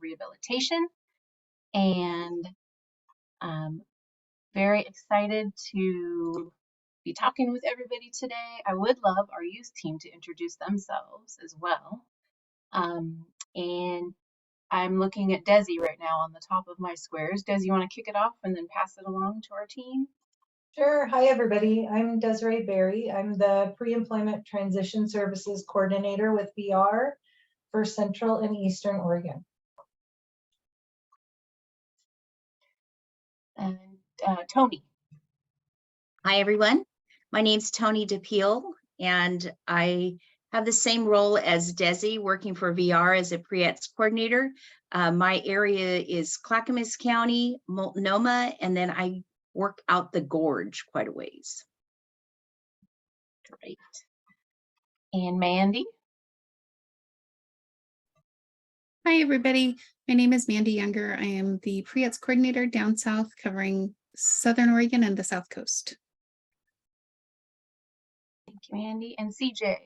rehabilitation, and very excited to be talking with everybody today. I would love our youth team to introduce themselves as well. And I'm looking at Desi right now on the top of my squares. Desi, you want to kick it off and then pass it along to our team? Sure. Hi, everybody. I'm Desiree Berry. I'm the Pre-Employment Transition Services Coordinator with VR for Central and Eastern Oregon. And Tony. Hi, everyone. My name's Tony DePeel, and I have the same role as Desi, working for VR as a Pre-ETS coordinator. My area is Clackamas County, Multnomah, and then I work out the gorge quite a ways. Great. And Mandy. Hi, everybody. My name is Mandy Younger. I am the Pre-ETS coordinator down south, covering Southern Oregon and the South Coast. Thank you, Mandy. And CJ.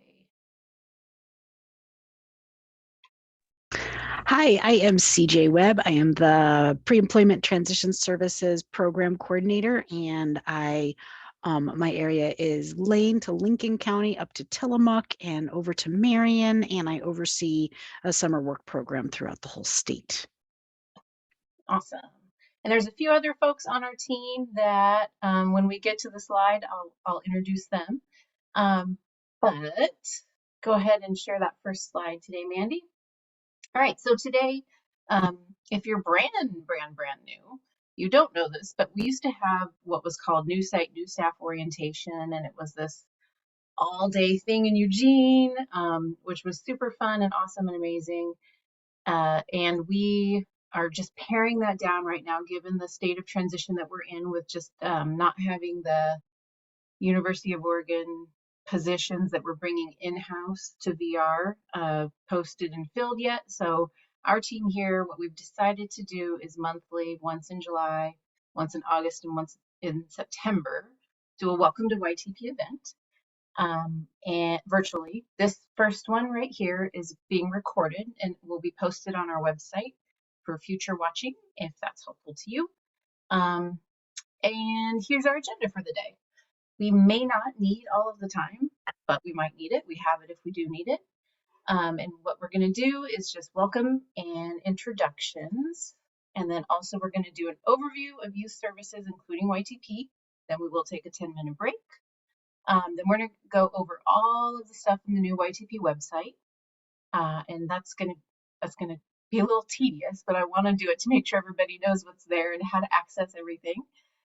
Hi, I am CJ Webb. I am the Pre-Employment Transition Services Program Coordinator, and my area is Lane to Lincoln County, up to Tillamook, and over to Marion, and I oversee a summer work program throughout the whole state. Awesome. And there's a few other folks on our team that when we get to the slide, I'll introduce them. But go ahead and share that first slide today, Mandy. All right, so today, if you're brand new, you don't know this, but we used to have what was called New Site, New Staff Orientation, and it was this all-day thing in Eugene, which was super fun and awesome and amazing. And we are just paring that down right now, given the state of transition that we're in with just not having the University of Oregon positions that we're bringing in-house to VR posted and filled yet. So our team here, what we've decided to do is monthly, once in July, once in August, and once in September, do a welcome to YTP event and virtually. This first one right here is being recorded and will be posted on our website for future watching if that's helpful to you. And here's our agenda for the day. We may not need all of the time, but we might need it. We have it if we do need it. And what we're going to do is just welcome and introductions. And then also we're going to do an overview of youth services, including YTP. Then we will take a 10-minute break. Then we're going to go over all of the stuff in the new YTP website. And that's going to be a little tedious, but I want to do it to make sure everybody knows what's there and how to access everything.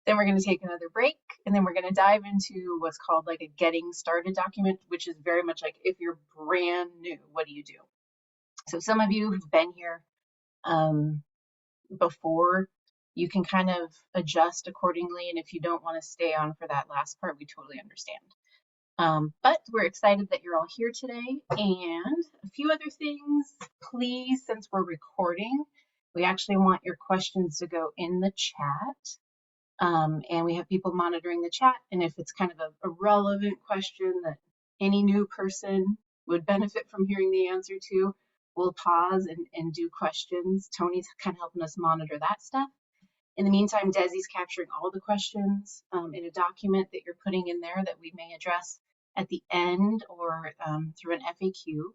Then we're going to take another break, and then we're going to dive into what's called like a getting started document, which is very much like if you're brand new, what do you do? So some of you who've been here before, you can kind of adjust accordingly. And if you don't want to stay on for that last part, we totally understand. But we're excited that you're all here today. And a few other things, please, since we're recording, we actually want your questions to go in the chat. And we have people monitoring the chat. And if it's kind of a relevant question that any new person would benefit from hearing the answer to, we'll pause and do questions. Tony's kind of helping us monitor that stuff. In the meantime, Desi's capturing all the questions in a document that you're putting in there that we may address at the end or through an FAQ,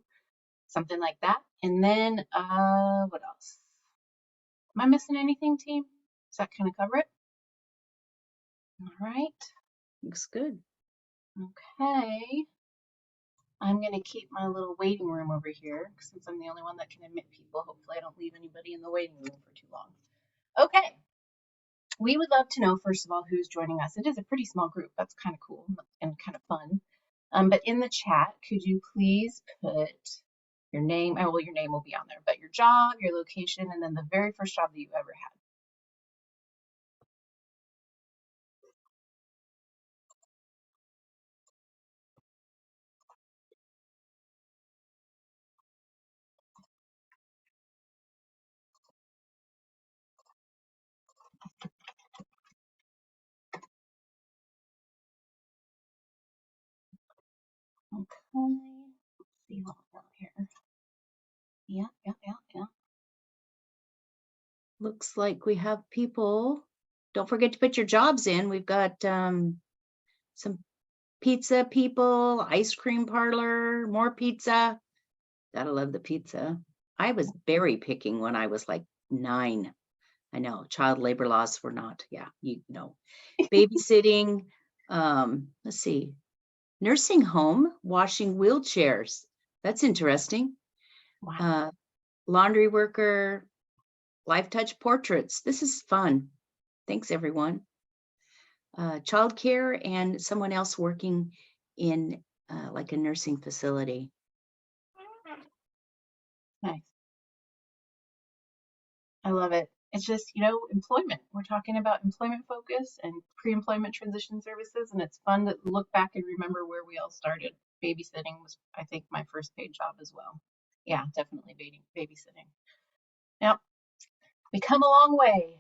something like that. And then what else? Am I missing anything, team? Does that kind of cover it? All right. Looks good. Okay. I'm going to keep my little waiting room over here since I'm the only one that can admit people. Hopefully I don't leave anybody in the waiting room for too long. Okay. We would love to know, first of all, who's joining us. It is a pretty small group. That's kind of cool and kind of fun. But in the chat, could you please put your name? Oh, well, your name will be on there, but your job, your location, and then the very first job that you ever had. Okay, let's see what we've got here. Yeah. looks like we have people. Don't forget to put your jobs in. We've got some pizza people, ice cream parlor, more pizza. Gotta love the pizza. I was berry picking when I was like 9. I know child labor laws were not. Yeah, you know. Babysitting. Let's see. Nursing home, washing wheelchairs. That's interesting. Wow. Laundry worker, life touch portraits. This is fun. Thanks, everyone. Childcare and someone else working in like a nursing facility. Nice. I love it. It's just, you know, employment. We're talking about employment focus and pre-employment transition services, and it's fun to look back and remember where we all started. Babysitting was, I think, my first paid job as well. Yeah, definitely babysitting. Now, we come a long way.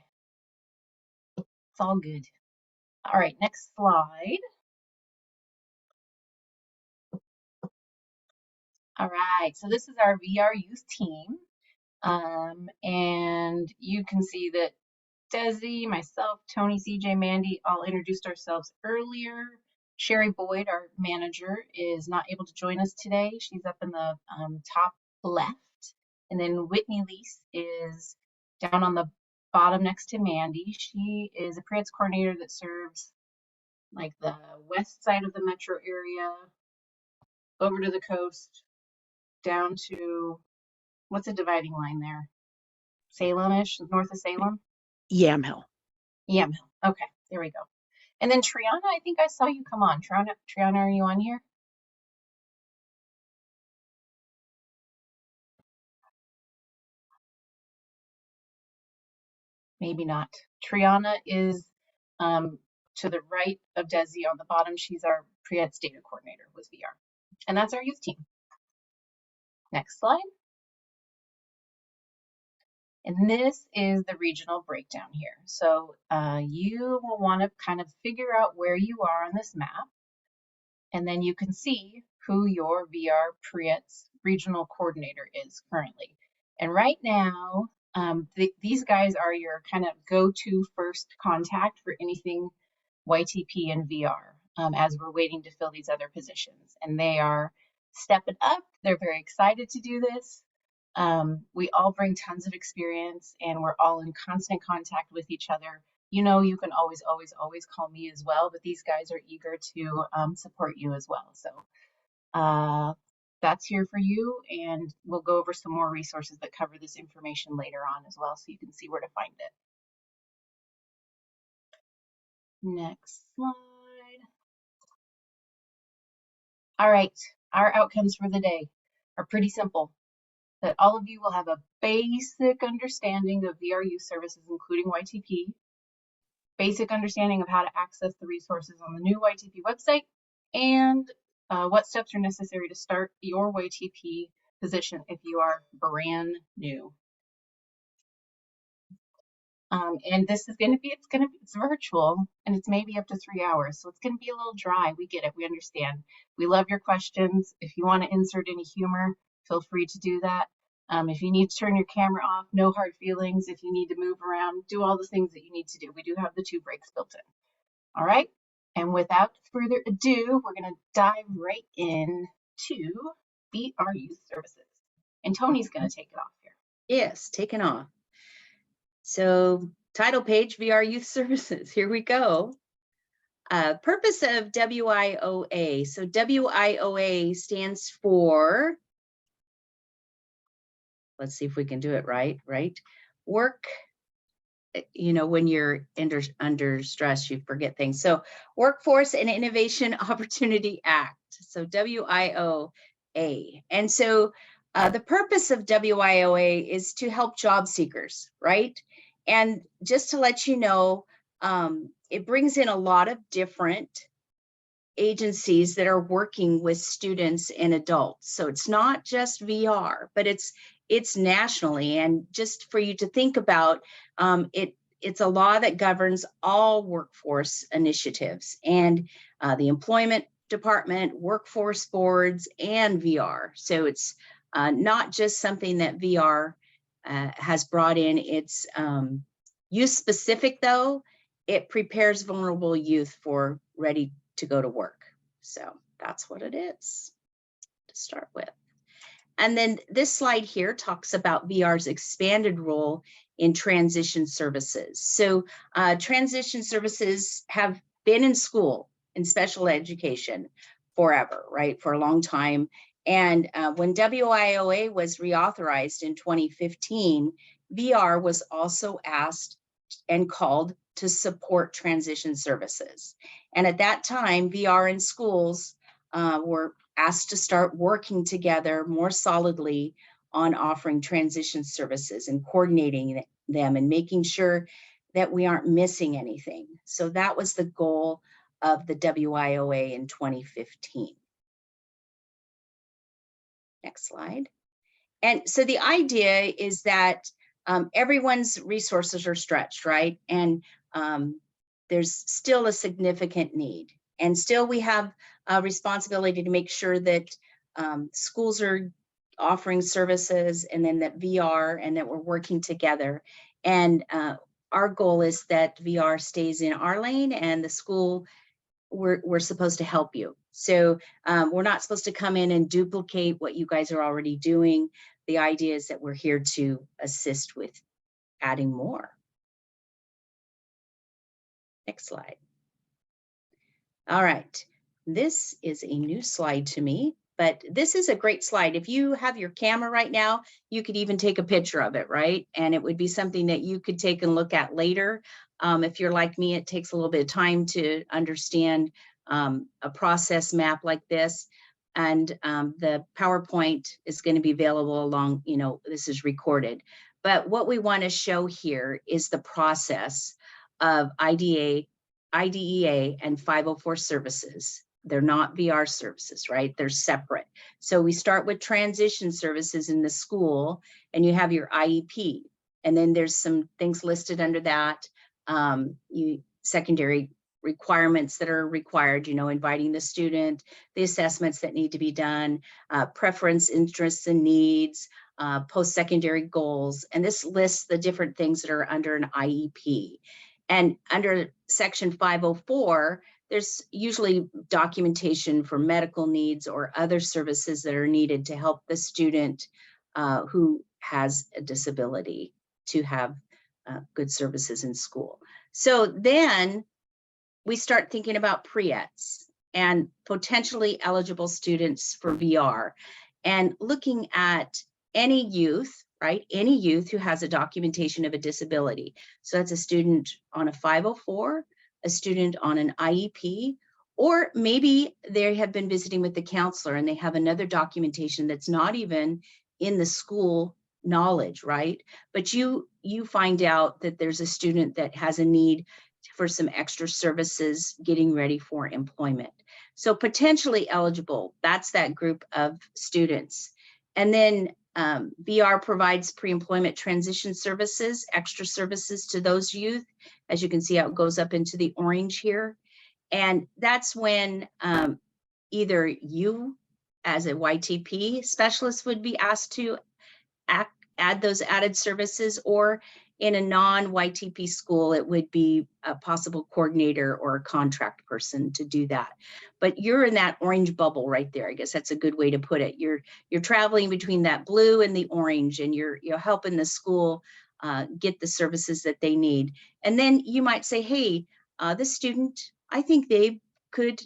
It's all good. All right, next slide. All right, so this is our VR youth team. And you can see that Desi, myself, Tony, CJ, Mandy all introduced ourselves earlier. Sherry Boyd, our manager, is not able to join us today. She's up in the top left. And then Whitney Lease is down on the bottom next to Mandy. She is a pre-ETS coordinator that serves like the west side of the metro area, over to the coast, down to, what's a dividing line there? Salem-ish, north of Salem? Yamhill. Yamhill. Okay, there we go. And then Triana, I think I saw you come on. Triana, are you on here? Maybe not. Triana is to the right of Desi on the bottom. She's our pre-ETS data coordinator with VR. And that's our youth team. Next slide. And this is the regional breakdown here. So you will want to kind of figure out where you are on this map. And then you can see who your VR pre-ETS regional coordinator is currently. And right now, these guys are your kind of go-to first contact for anything YTP and VR as we're waiting to fill these other positions. And they are stepping up. They're very excited to do this. We all bring tons of experience and we're all in constant contact with each other. You know, you can always call me as well, but these guys are eager to support you as well. So that's here for you, and we'll go over some more resources that cover this information later on as well, so you can see where to find it. Next slide. All right, our outcomes for the day are pretty simple. That all of you will have a basic understanding of VR youth services, including YTP, basic understanding of how to access the resources on the new YTP website, and what steps are necessary to start your YTP position if you are brand new. And this is going to be, it's virtual and it's maybe up to 3 hours. So it's going to be a little dry. We get it. We understand. We love your questions. If you want to insert any humor, feel free to do that. If you need to turn your camera off, no hard feelings. If you need to move around, do all the things that you need to do. We do have the 2 breaks built in. All right. And without further ado, we're going to dive right in to VR youth services. And Tony's going to take it off here. Yes, taking off. So title page, VR Youth Services, here we go. Purpose of WIOA. So WIOA stands for, let's see if we can do it right? Work, you know, when you're under stress, you forget things. So Workforce and Innovation Opportunity Act. So WIOA. And so the purpose of WIOA is to help job seekers, right? And just to let you know, it brings in a lot of different agencies that are working with students and adults. So it's not just VR, but it's nationally. And just for you to think about, it's a law that governs all workforce initiatives and the employment department, workforce boards, and VR. So it's not just something that VR has brought in. It's youth specific though. It prepares vulnerable youth for ready to go to work. So that's what it is to start with. And then this slide here talks about VR's expanded role in transition services. So transition services have been in school, in special education forever, right, for a long time. And when WIOA was reauthorized in 2015, VR was also asked and called to support transition services. And at that time, VR in schools were asked to start working together more solidly on offering transition services and coordinating them and making sure that we aren't missing anything. So that was the goal of the WIOA in 2015. Next slide. And so the idea is that everyone's resources are stretched, right? And there's still a significant need. And still we have a responsibility to make sure that schools are offering services, and then that VR, and that we're working together. And our goal is that VR stays in our lane, and the school, we're supposed to help you. So we're not supposed to come in and duplicate what you guys are already doing. The idea is that we're here to assist with adding more. Next slide. All right, this is a new slide to me, but this is a great slide. If you have your camera right now, you could even take a picture of it, right? And it would be something that you could take and look at later. If you're like me, it takes a little bit of time to understand a process map like this. And the PowerPoint is going to be available along, this is recorded. But what we want to show here is the process of IDEA and 504 services. They're not VR services, right? They're separate. So we start with transition services in the school, and you have your IEP. And then there's some things listed under that, secondary requirements that are required, inviting the student, the assessments that need to be done, preference, interests, and needs, post-secondary goals. And this lists the different things that are under an IEP. And under section 504, there's usually documentation for medical needs or other services that are needed to help the student who has a disability to have good services in school. So then we start thinking about pre-ETS and potentially eligible students for VR, and looking at any youth, right? Any youth who has a documentation of a disability. So that's a student on a 504, a student on an IEP, or maybe they have been visiting with the counselor and they have another documentation that's not even in the school knowledge, right? But you find out that there's a student that has a need for some extra services getting ready for employment. So potentially eligible, that's that group of students. And then VR provides pre-employment transition services, extra services to those youth. As you can see how it goes up into the orange here. And that's when either you as a YTP specialist would be asked to add those added services, or in a non-YTP school, it would be a possible coordinator or a contract person to do that. But you're in that orange bubble right there. I guess that's a good way to put it. You're traveling between that blue and the orange, and you're helping the school get the services that they need. And then you might say, hey, this student, I think they could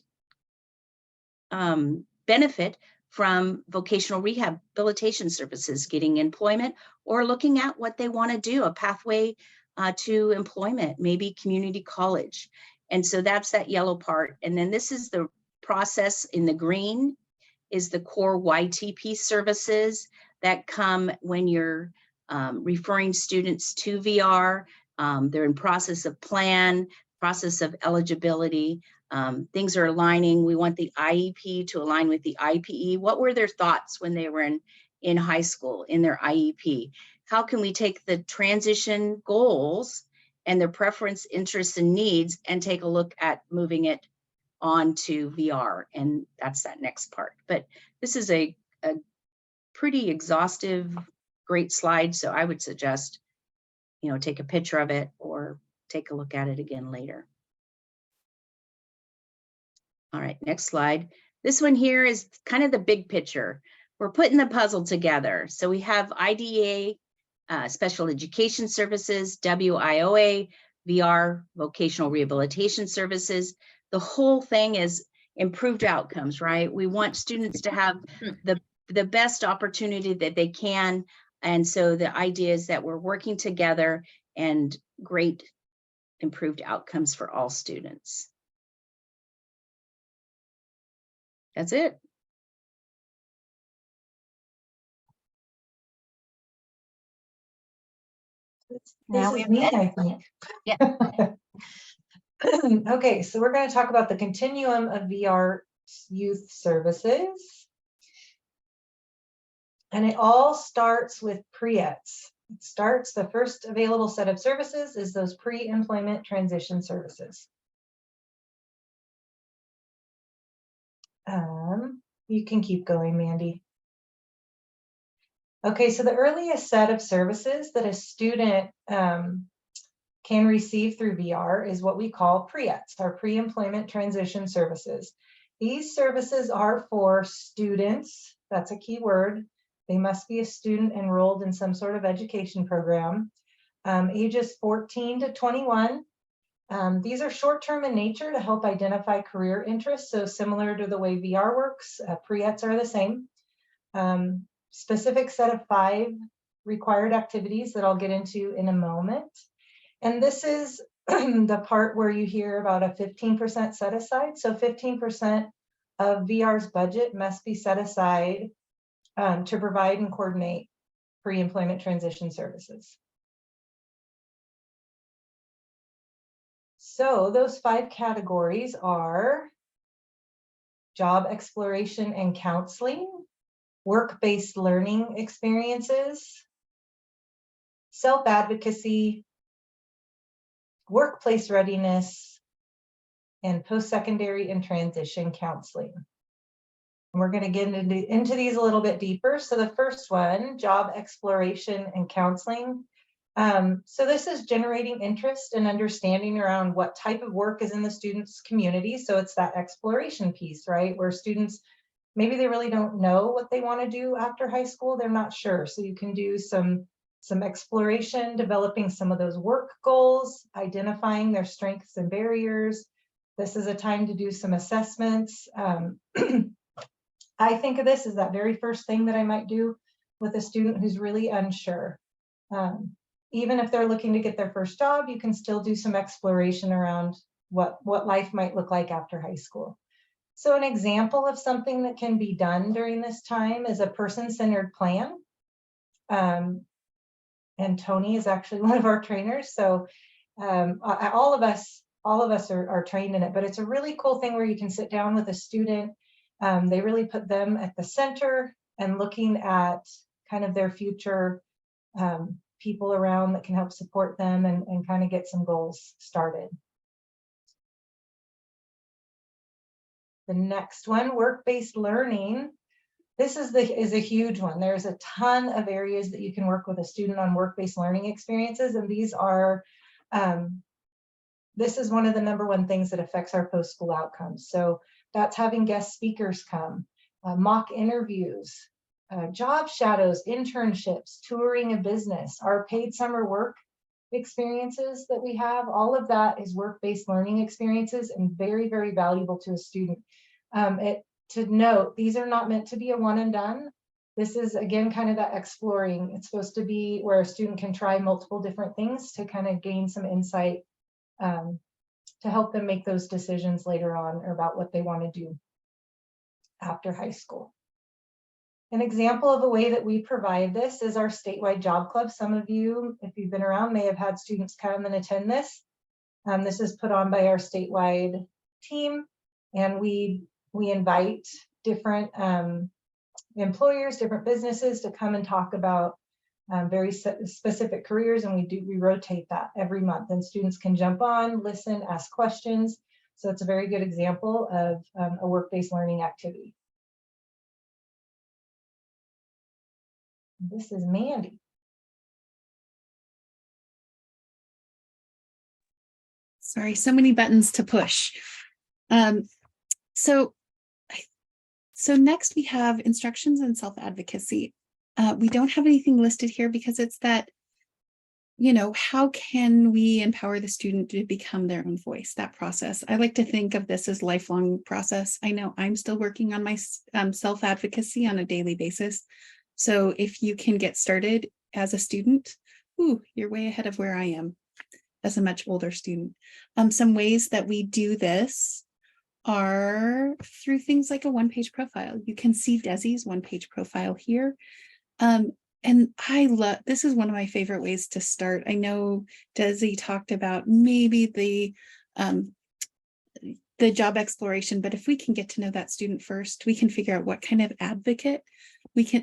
benefit from vocational rehabilitation services, getting employment, or looking at what they want to do, a pathway to employment, maybe community college. And so that's that yellow part. And then this is the process in the green, is the core YTP services that come when you're referring students to VR. They're in process of plan, process of eligibility. Things are aligning. We want the IEP to align with the IPE. What were their thoughts when they were in high school, in their IEP? How can we take the transition goals and their preference, interests, and needs and take a look at moving it on to VR? And that's that next part. But this is a pretty exhaustive great slide. So I would suggest, take a picture of it or take a look at it again later. All right, next slide. This one here is kind of the big picture. We're putting the puzzle together. So we have IDEA, Special Education Services, WIOA, VR, Vocational Rehabilitation Services. The whole thing is improved outcomes, right? We want students to have the best opportunity that they can. And so the idea is that we're working together and great improved outcomes for all students. That's it. Now This we is have me, Ed. I think. Yeah. Okay, so we're going to talk about the continuum of VR youth services. And it all starts with Pre-ETS. It starts, the first available set of services is those pre-employment transition services. You can keep going, Mandy. Okay, so the earliest set of services that a student can receive through VR is what we call Pre-ETS, our pre-employment transition services. These services are for students, that's a key word. They must be a student enrolled in some sort of education program, ages 14 to 21. These are short-term in nature to help identify career interests. So similar to the way VR works, Pre-ETS are the same. Specific set of 5 required activities that I'll get into in a moment. And this is the part where you hear about a 15% set aside. So 15% of VR's budget must be set aside to provide and coordinate pre-employment transition services. So those 5 categories are job exploration and counseling, work-based learning experiences, self-advocacy, workplace readiness, and post-secondary and transition counseling. And we're going to get into these a little bit deeper. So the first one, job exploration and counseling. So this is generating interest and understanding around what type of work is in the student's community. So it's that exploration piece, right? Where students, maybe they really don't know what they want to do after high school. They're not sure. So you can do some exploration, developing some of those work goals, identifying their strengths and barriers. This is a time to do some assessments. I think of this as that very first thing that I might do with a student who's really unsure. Even if they're looking to get their first job, you can still do some exploration around what life might look like after high school. So an example of something that can be done during this time is a person-centered plan. And Tony is actually one of our trainers. So all of us are trained in it, but it's a really cool thing where you can sit down with a student. They really put them at the center and looking at kind of their future people around that can help support them and kind of get some goals started. The next one, work-based learning. This is a huge one. There's a ton of areas that you can work with a student on work-based learning experiences, and these are, this is one of the #1 things that affects our post-school outcomes. So that's having guest speakers come, mock interviews, job shadows, internships, touring a business, our paid summer work experiences that we have. All of that is work-based learning experiences and very, very valuable to a student. To note, these are not meant to be a one and done. This is, again, kind of that exploring. It's supposed to be where a student can try multiple different things to kind of gain some insight to help them make those decisions later on about what they want to do after high school. An example of a way that we provide this is our statewide job club. Some of you, if you've been around, may have had students come and attend this. This is put on by our statewide team, and we invite different employers, different businesses to come and talk about very specific careers, and we rotate that every month, and students can jump on, listen, ask questions. So it's a very good example of a work-based learning activity. This is Mandy. Sorry, so many buttons to push. So next we have instructions and self-advocacy. We don't have anything listed here because it's that, how can we empower the student to become their own voice, that process. I like to think of this as lifelong process. I know I'm still working on my self-advocacy on a daily basis. So if you can get started as a student, you're way ahead of where I am as a much older student. Some ways that we do this are through things like a one-page profile. You can see Desi's one-page profile here. And I love, this is one of my favorite ways to start. I know Desi talked about maybe the job exploration, but if we can get to know that student first, we can figure out what kind of advocate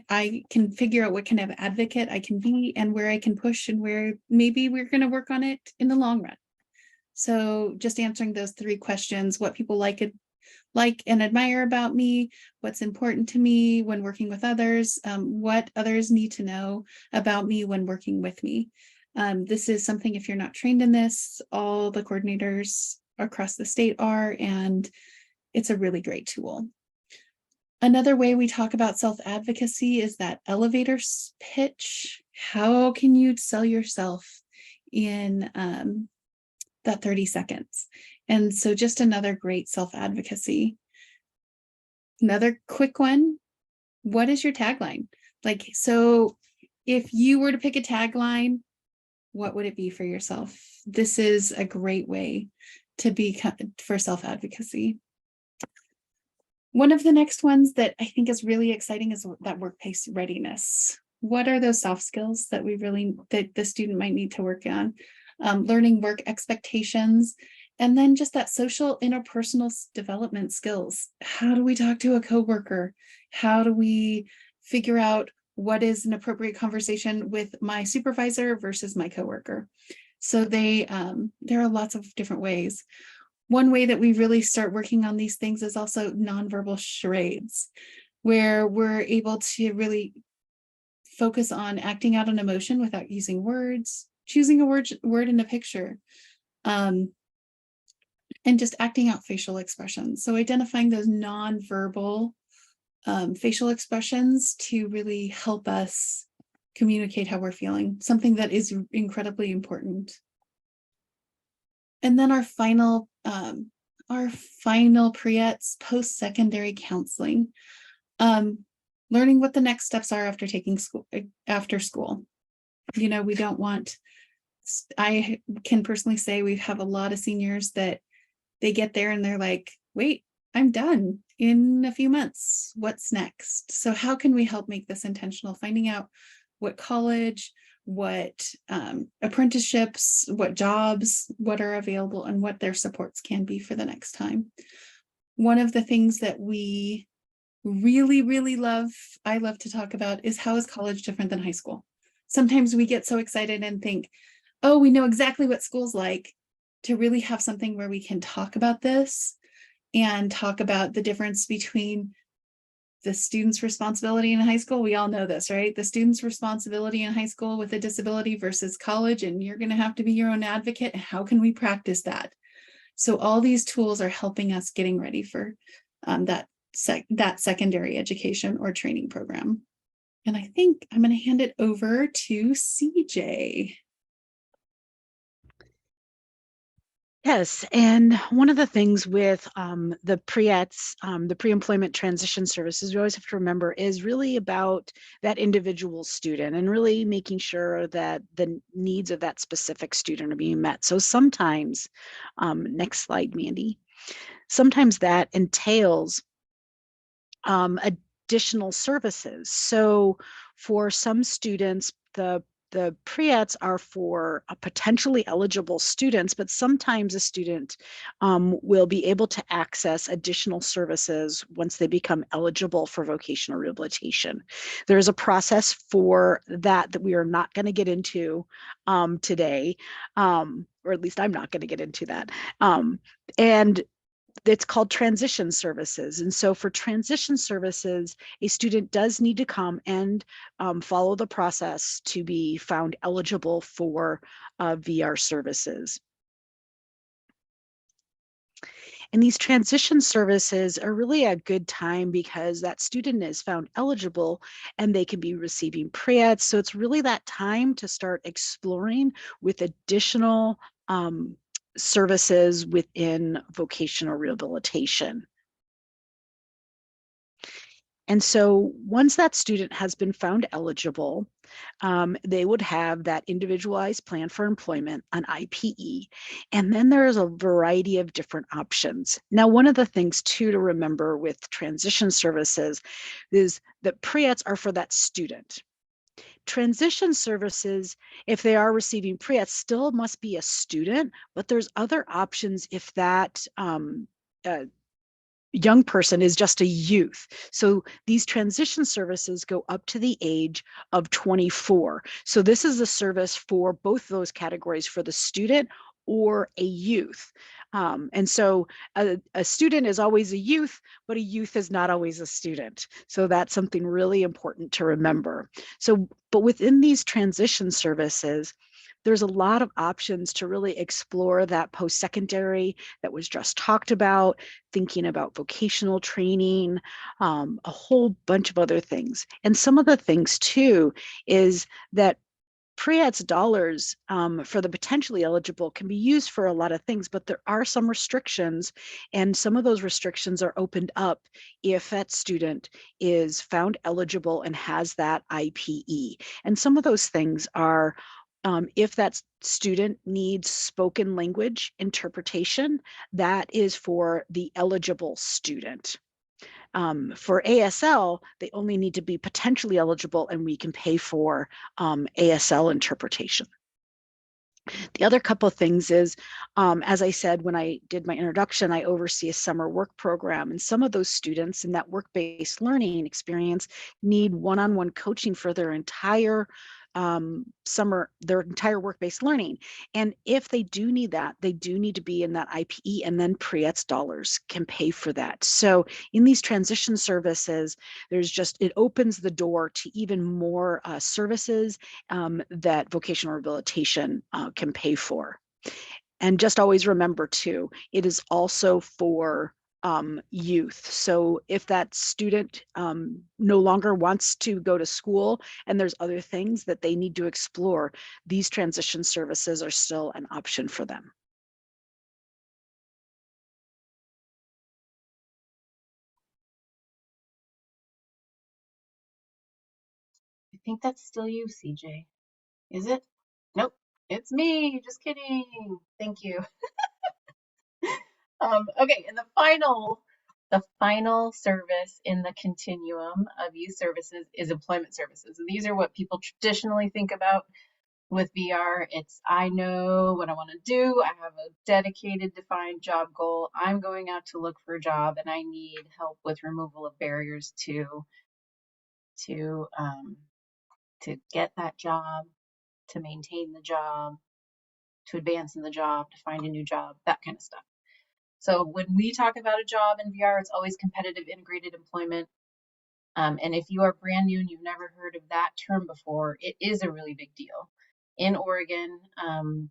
I can figure out what kind of advocate I can be and where I can push and where maybe we're going to work on it in the long run. So just answering those 3 questions: what people like and admire about me, what's important to me when working with others, what others need to know about me when working with me. This is something, if you're not trained in this, all the coordinators across the state are, and it's a really great tool. Another way we talk about self-advocacy is that elevator pitch. How can you sell yourself in that 30 seconds? And so just another great self-advocacy. Another quick one. What is your tagline? So if you were to pick a tagline, what would it be for yourself? This is a great way to be for self-advocacy. One of the next ones that I think is really exciting is that workplace readiness. What are those soft skills that that the student might need to work on? Learning work expectations, and then just that social interpersonal development skills. How do we talk to a coworker? How do we figure out what is an appropriate conversation with my supervisor versus my coworker? So there are lots of different ways. One way that we really start working on these things is also nonverbal charades, where we're able to really focus on acting out an emotion without using words, choosing a word in a picture, and just acting out facial expressions. So identifying those nonverbal facial expressions to really help us communicate how we're feeling, something that is incredibly important. And then our final pre-ETS, post-secondary counseling, learning what the next steps are after taking after school. We don't want, I can personally say we have a lot of seniors that they get there and they're like, wait, I'm done in a few months. What's next? So how can we help make this intentional? Finding out what college, what apprenticeships, what jobs, what are available, and what their supports can be for the next time. One of the things that we really, really love, I love to talk about, is how is college different than high school? Sometimes we get so excited and think, oh, we know exactly what school's like. To really have something where we can talk about this and talk about the difference between the student's responsibility in high school. We all know this, right? The student's responsibility in high school with a disability versus college, and you're going to have to be your own advocate. How can we practice that? So all these tools are helping us getting ready for that secondary education or training program. And I think I'm going to hand it over to CJ. Yes, and one of the things with the pre-ETS, the pre-employment transition services, we always have to remember is really about that individual student and really making sure that the needs of that specific student are being met. So sometimes, next slide, Mandy, sometimes that entails additional services. So for some students, the pre-ETS are for potentially eligible students, but sometimes a student will be able to access additional services once they become eligible for vocational rehabilitation. There is a process for that we are not going to get into today, or at least I'm not going to get into that. And it's called transition services. And so for transition services, a student does need to come and follow the process to be found eligible for VR services. And these transition services are really a good time because that student is found eligible and they can be receiving pre-ETS. So it's really that time to start exploring with additional services within vocational rehabilitation. And so once that student has been found eligible, they would have that individualized plan for employment, an IPE, and then there is a variety of different options. Now, one of the things too to remember with transition services is that pre-ETS are for that student. Transition services, if they are receiving pre-ETS, still must be a student, but there's other options if that young person is just a youth. So these transition services go up to the age of 24. So this is a service for both those categories, for the student or a youth. And so a student is always a youth, but a youth is not always a student. So that's something really important to remember. So, but within these transition services, there's a lot of options to really explore that post-secondary that was just talked about, thinking about vocational training, a whole bunch of other things. And some of the things too is that pre-ETS dollars for the potentially eligible can be used for a lot of things, but there are some restrictions, and some of those restrictions are opened up if that student is found eligible and has that IPE. And some of those things are if that student needs spoken language interpretation, that is for the eligible student. For ASL, they only need to be potentially eligible and we can pay for ASL interpretation. The other couple of things is, as I said, when I did my introduction, I oversee a summer work program, and some of those students in that work-based learning experience need one-on-one coaching for their entire their entire work-based learning. And if they do need that, they do need to be in that IPE, and then pre-ETS dollars can pay for that. So in these transition services, there's just, it opens the door to even more services that vocational rehabilitation can pay for. And just always remember too, it is also for youth. So if that student no longer wants to go to school and there's other things that they need to explore, these transition services are still an option for them. I think that's still you, CJ. Is it? Nope, it's me. Just kidding. Thank you. Okay, and the final service in the continuum of youth services is employment services. And these are what people traditionally think about with VR. It's, I know what I want to do. I have a dedicated, defined job goal. I'm going out to look for a job and I need help with removal of barriers to get that job, to maintain the job, to advance in the job, to find a new job, that kind of stuff. So when we talk about a job in VR, it's always competitive integrated employment. And if you are brand new and you've never heard of that term before, it is a really big deal. In Oregon,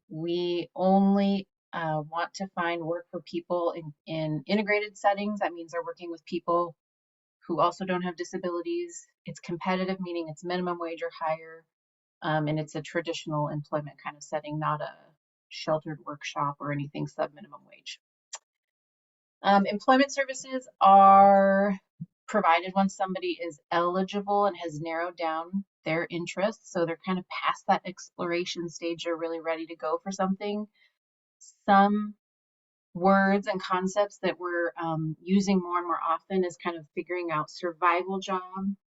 we only want to find work for people in integrated settings. That means they're working with people who also don't have disabilities. It's competitive, meaning it's minimum wage or higher. And it's a traditional employment kind of setting, not a sheltered workshop or anything sub-minimum wage. Employment services are provided when somebody is eligible and has narrowed down their interests. So they're kind of past that exploration stage. They're really ready to go for something. Some words and concepts that we're using more and more often is kind of figuring out survival job,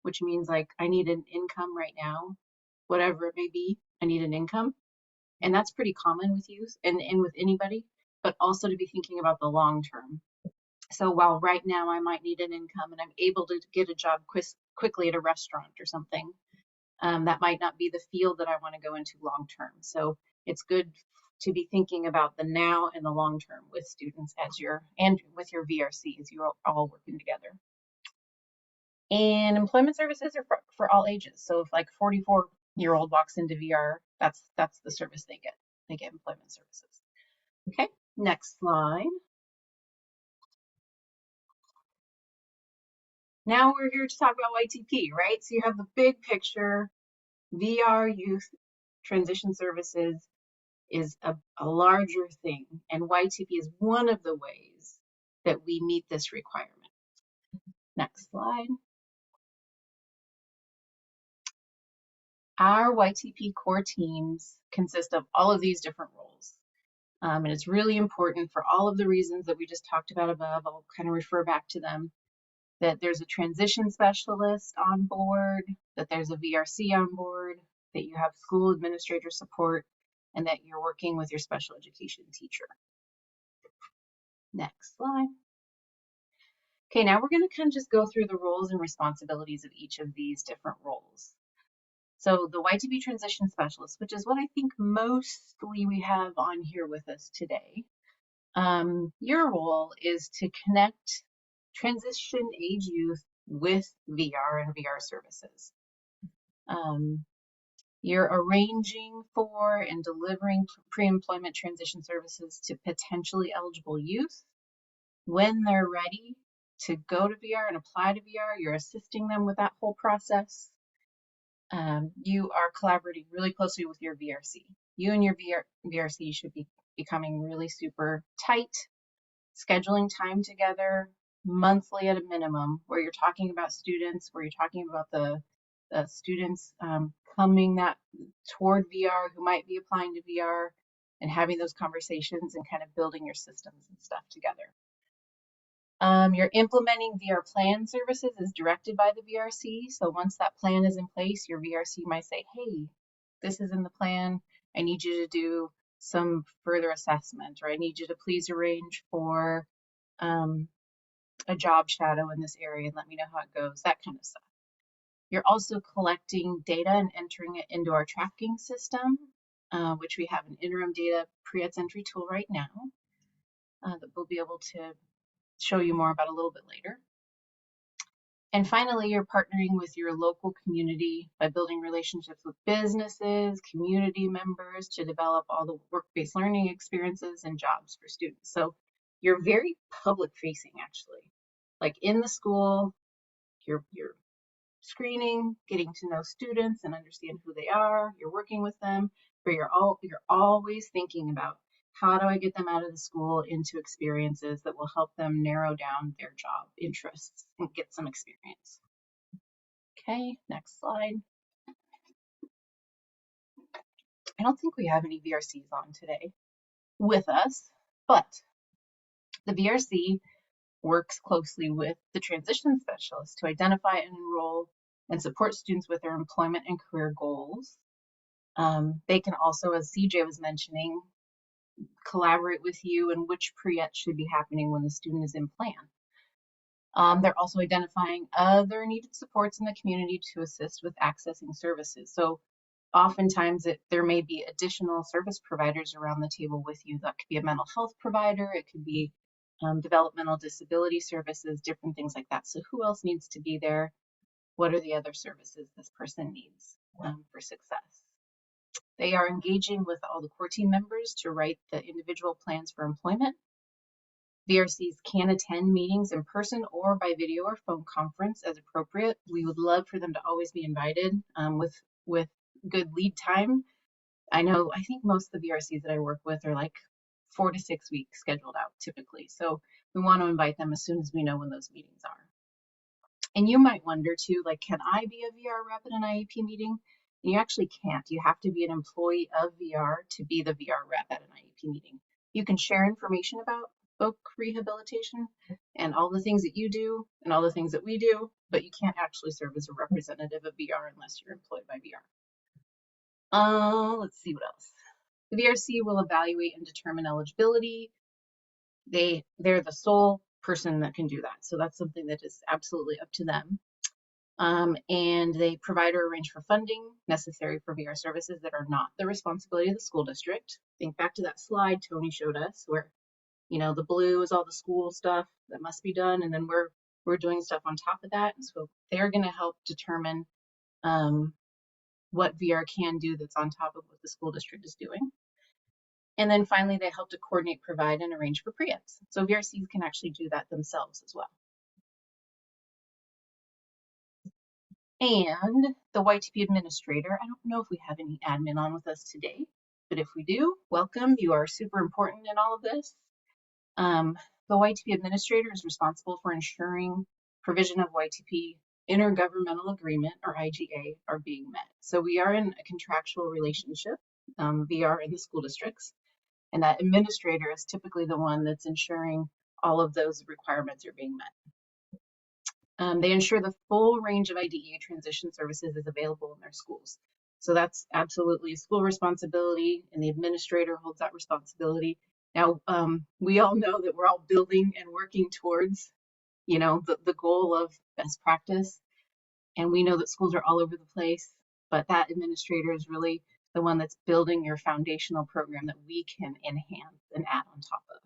which means like I need an income right now, whatever it may be, I need an income. And that's pretty common with youth and with anybody, but also to be thinking about the long term. So while right now I might need an income and I'm able to get a job quickly at a restaurant or something, that might not be the field that I want to go into long term. So it's good to be thinking about the now and the long term with students and with your VRC as you're all working together. And employment services are for all ages. So if like 44-year-old walks into VR, that's the service they get. They get employment services. Okay, next slide. Now we're here to talk about YTP, right? So you have the big picture. VR youth transition services is a larger thing, and YTP is one of the ways that we meet this requirement. Next slide. Our YTP core teams consist of all of these different roles. And it's really important for all of the reasons that we just talked about above. I'll kind of refer back to them, that there's a transition specialist on board, that there's a VRC on board, that you have school administrator support, and that you're working with your special education teacher. Next slide. Okay, now we're going to kind of just go through the roles and responsibilities of each of these different roles. So the YTP transition specialist, which is what I think mostly we have on here with us today, your role is to connect transition age youth with VR and VR services. You're arranging for and delivering pre-employment transition services to potentially eligible youth. When they're ready to go to VR and apply to VR, you're assisting them with that whole process. You are collaborating really closely with your VRC. You and your VRC should be becoming really super tight, scheduling time together monthly at a minimum, where you're talking about students, where you're talking about the students coming toward VR who might be applying to VR, and having those conversations and kind of building your systems and stuff together. You're implementing VR plan services as directed by the VRC. So once that plan is in place, your VRC might say, hey, this is in the plan. I need you to do some further assessment, or I need you to please arrange for a job shadow in this area and let me know how it goes, that kind of stuff. You're also collecting data and entering it into our tracking system, which we have an interim data pre-ETS entry tool right now that we'll be able to show you more about a little bit later. And finally, you're partnering with your local community by building relationships with businesses, community members to develop all the work-based learning experiences and jobs for students. So you're very public facing, actually. Like in the school, you're screening, getting to know students and understand who they are. You're working with them, but you're always thinking about, how do I get them out of the school into experiences that will help them narrow down their job interests and get some experience? Okay, next slide. I don't think we have any VRCs on today with us, but the VRC works closely with the transition specialist to identify and enroll and support students with their employment and career goals. They can also, as CJ was mentioning, collaborate with you and which pre-ETS should be happening when the student is in plan. They're also identifying other needed supports in the community to assist with accessing services. So oftentimes there may be additional service providers around the table with you. That could be a mental health provider, it could be developmental disability services, different things like that. So who else needs to be there? What are the other services this person needs for success? They are engaging with all the core team members to write the individual plans for employment. VRCs can attend meetings in person or by video or phone conference as appropriate. We would love for them to always be invited with good lead time. I think most of the VRCs that I work with are like 4 to 6 weeks scheduled out typically. So we want to invite them as soon as we know when those meetings are. And you might wonder too, like, can I be a VR rep at an IEP meeting? And you actually can't. You have to be an employee of VR to be the VR rep at an IEP meeting. You can share information about voc rehabilitation and all the things that you do and all the things that we do, but you can't actually serve as a representative of VR unless you're employed by VR. Let's see what else. The VRC will evaluate and determine eligibility. They're the sole person that can do that. So that's something that is absolutely up to them. And they provide or arrange for funding necessary for VR services that are not the responsibility of the school district. Think back to that slide Tony showed us where, you know, the blue is all the school stuff that must be done, and then we're doing stuff on top of that. And so they're going to help determine what VR can do that's on top of what the school district is doing. And then finally, they help to coordinate, provide, and arrange for pre-ETS. So VRCs can actually do that themselves as well. And the YTP administrator, I don't know if we have any admin on with us today, but if we do, welcome. You are super important in all of this. The YTP administrator is responsible for ensuring provision of YTP intergovernmental agreement, or IGA, are being met. So we are in a contractual relationship, VR and the school districts, and that administrator is typically the one that's ensuring all of those requirements are being met. They ensure the full range of IDEA transition services is available in their schools. So that's absolutely a school responsibility, and the administrator holds that responsibility. Now, we all know that we're all building and working towards, you know, the goal of best practice. And we know that schools are all over the place, but that administrator is really the one that's building your foundational program that we can enhance and add on top of.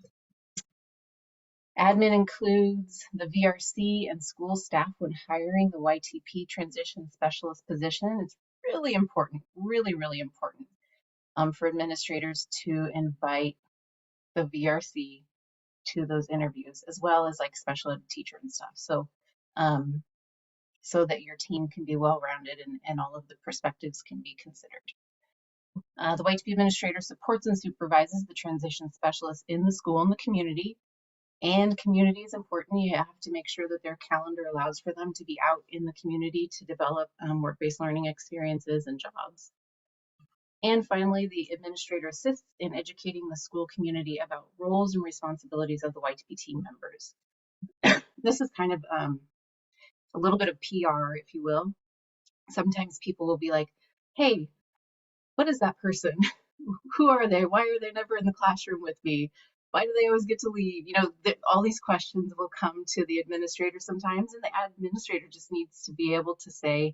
Admin includes the VRC and school staff when hiring the YTP transition specialist position. It's really important, really, really important for administrators to invite the VRC to those interviews, as well as like special ed teacher and stuff. So, so that your team can be well-rounded and all of the perspectives can be considered. The YTP administrator supports and supervises the transition specialists in the school and the community. And community is important. You have to make sure that their calendar allows for them to be out in the community to develop work-based learning experiences and jobs. And finally, the administrator assists in educating the school community about roles and responsibilities of the YTP team members. This is kind of a little bit of PR, if you will. Sometimes people will be like, hey, what is that person? Who are they? Why are they never in the classroom with me? Why do they always get to leave? You know, all these questions will come to the administrator sometimes, and the administrator just needs to be able to say,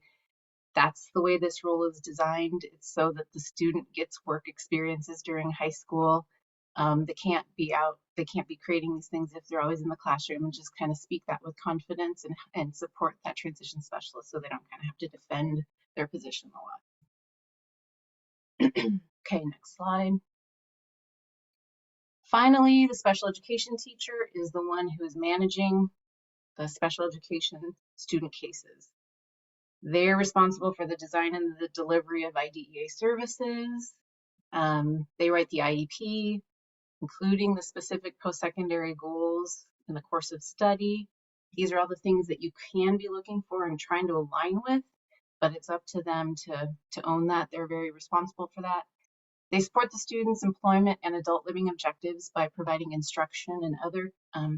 that's the way this role is designed. It's so that the student gets work experiences during high school. They can't be creating these things if they're always in the classroom, and just kind of speak that with confidence and support that transition specialist so they don't kind of have to defend their position a lot. Okay, next slide. Finally, the special education teacher is the one who is managing the special education student cases. They're responsible for the design and the delivery of IDEA services. They write the IEP, including the specific post-secondary goals in the course of study. These are all the things that you can be looking for and trying to align with, but it's up to them to own that. They're very responsible for that. They support the students' employment and adult living objectives by providing instruction and other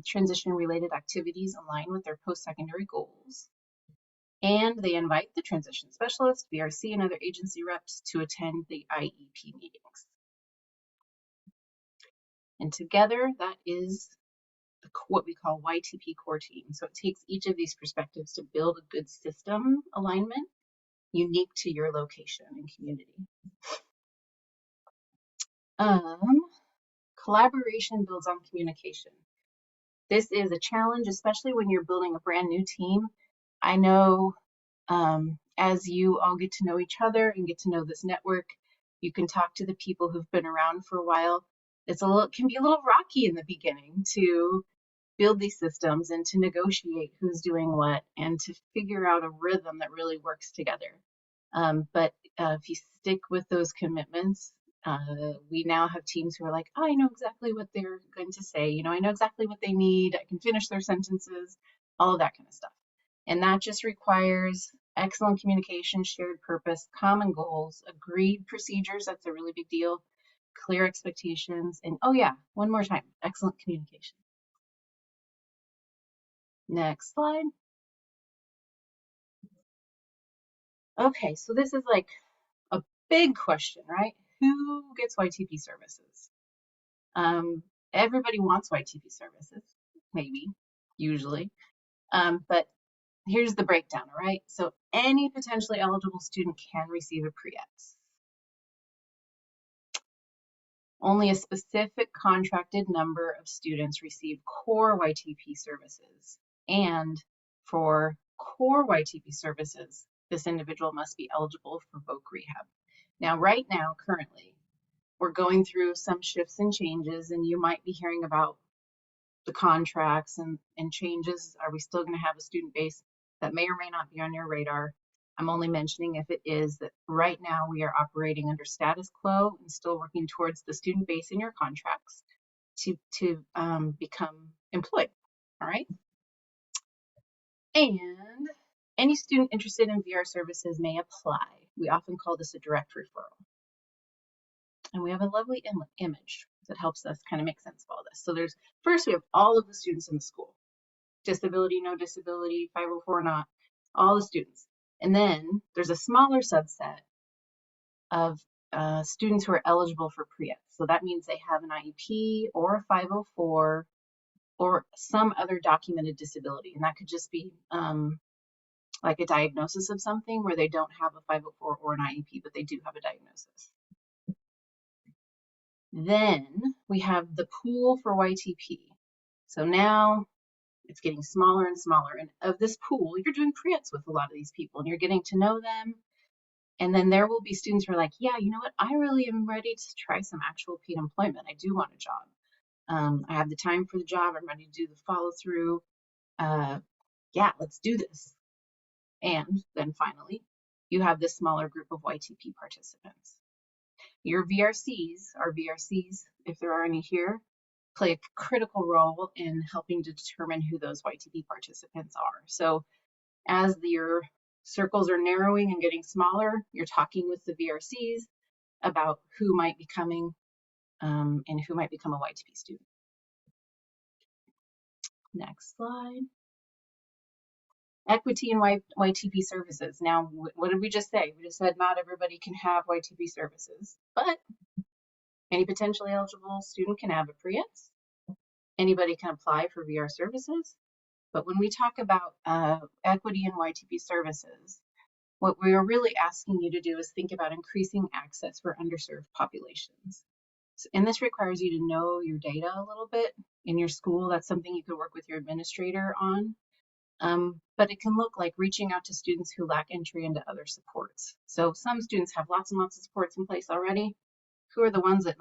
transition-related activities aligned with their post-secondary goals. And they invite the transition specialist, VRC, and other agency reps to attend the IEP meetings. And together, that is what we call YTP core team. So it takes each of these perspectives to build a good system alignment unique to your location and community. Collaboration builds on communication. This is a challenge, especially when you're building a brand new team. I know as you all get to know each other and get to know this network, you can talk to the people who've been around for a while. It can be a little rocky in the beginning to build these systems and to negotiate who's doing what and to figure out a rhythm that really works together. But if you stick with those commitments, we now have teams who are like, oh, I know exactly what they're going to say. You know, I know exactly what they need. I can finish their sentences, all of that kind of stuff. And that just requires excellent communication, shared purpose, common goals, agreed procedures. That's a really big deal. Clear expectations. And oh yeah, one more time, excellent communication. Next slide. Okay, so this is like a big question, right? Who gets YTP services? Everybody wants YTP services, maybe, usually. But here's the breakdown, all right? So any potentially eligible student can receive a pre-ETS. Only a specific contracted number of students receive core YTP services. And for core YTP services, this individual must be eligible for voc rehab. Now, right now, currently, we're going through some shifts and changes, and you might be hearing about the contracts and changes. Are we still going to have a student base? That may or may not be on your radar. I'm only mentioning if it is that right now we are operating under status quo and still working towards the student base in your contracts to become employed. All right. And any student interested in VR services may apply. We often call this a direct referral. And we have a lovely image that helps us kind of make sense of all this. So first we have all of the students in the school. Disability, no disability, 504 not, all the students. And then there's a smaller subset of students who are eligible for pre-ETS. So that means they have an IEP or a 504 or some other documented disability. And that could just be like a diagnosis of something where they don't have a 504 or an IEP, but they do have a diagnosis. Then we have the pool for YTP. So now it's getting smaller and smaller. And of this pool, you're doing pre-ETS with a lot of these people and you're getting to know them. And then there will be students who are like, yeah, you know what? I really am ready to try some actual paid employment. I do want a job. I have the time for the job. I'm ready to do the follow through. Yeah, let's do this. And then finally, you have this smaller group of YTP participants. Your VRCs, our VRCs, if there are any here, play a critical role in helping to determine who those YTP participants are. So as your circles are narrowing and getting smaller, you're talking with the VRCs about who might be coming and who might become a YTP student. Next slide. Equity and YTP services. Now, what did we just say? We just said not everybody can have YTP services, but any potentially eligible student can have a pre-ETS. Anybody can apply for VR services. But when we talk about equity and YTP services, what we are really asking you to do is think about increasing access for underserved populations. And this requires you to know your data a little bit in your school. That's something you could work with your administrator on. But it can look like reaching out to students who lack entry into other supports. So some students have lots and lots of supports in place already. Who are the ones that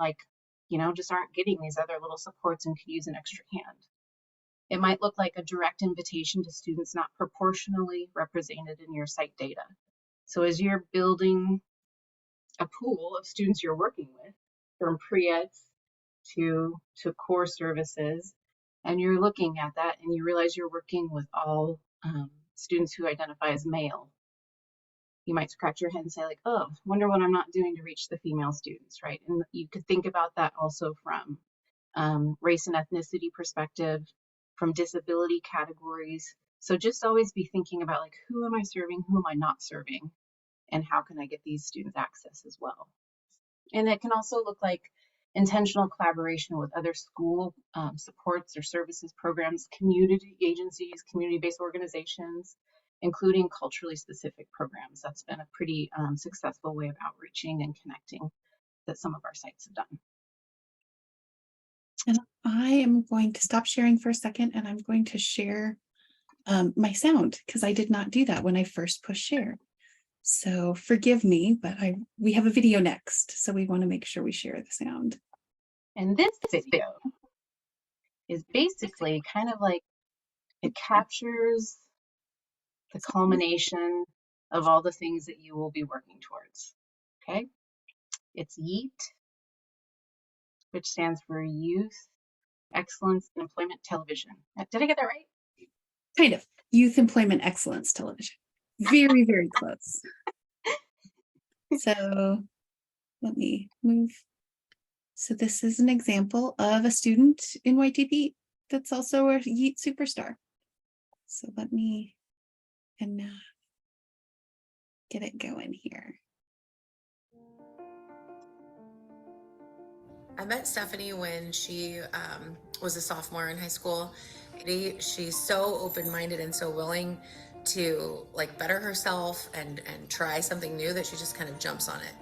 just aren't getting these other little supports and could use an extra hand? It might look like a direct invitation to students not proportionally represented in your site data. So as you're building a pool of students you're working with, from pre-ETS to core services, and you're looking at that and you realize you're working with all students who identify as male, you might scratch your head and say like, oh, wonder what I'm not doing to reach the female students, right? And you could think about that also from race and ethnicity perspective, from disability categories. So just always be thinking about like, who am I serving, who am I not serving, and how can I get these students access as well? And it can also look like intentional collaboration with other school supports or services programs, community agencies, community-based organizations, including culturally specific programs. That's been a pretty successful way of outreaching and connecting that some of our sites have done. And I am going to stop sharing for a second and I'm going to share my sound because I did not do that when I first pushed share. So forgive me, but we have a video next. So we want to make sure we share the sound. And this video is basically kind of like, it captures the culmination of all the things that you will be working towards, okay? It's YEET, which stands for Youth Excellence in Employment Television. Did I get that right? Kind of. Youth Employment Excellence Television. Very, very close. So let me move. So this is an example of a student in YTP that's also a YEET superstar. So let me get it going here. I met Stephanie when she was a sophomore in high school. She's so open-minded and so willing to like better herself and try something new, that she just kind of jumps on it.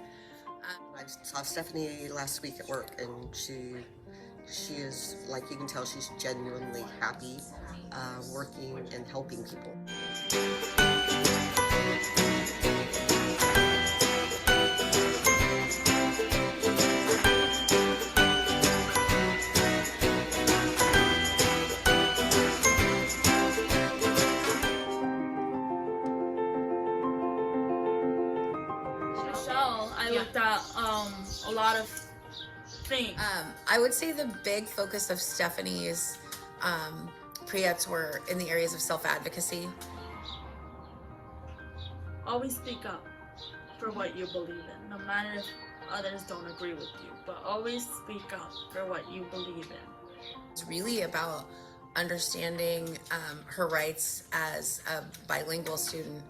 I saw Stephanie last week at work, and she is, like, you can tell she's genuinely happy working and helping people. I looked at a lot of things. I would say the big focus of Stephanie's pre-ETS were in the areas of self-advocacy. Always speak up for what you believe in, no matter if others don't agree with you, but always speak up for what you believe in. It's really about understanding her rights as a bilingual student,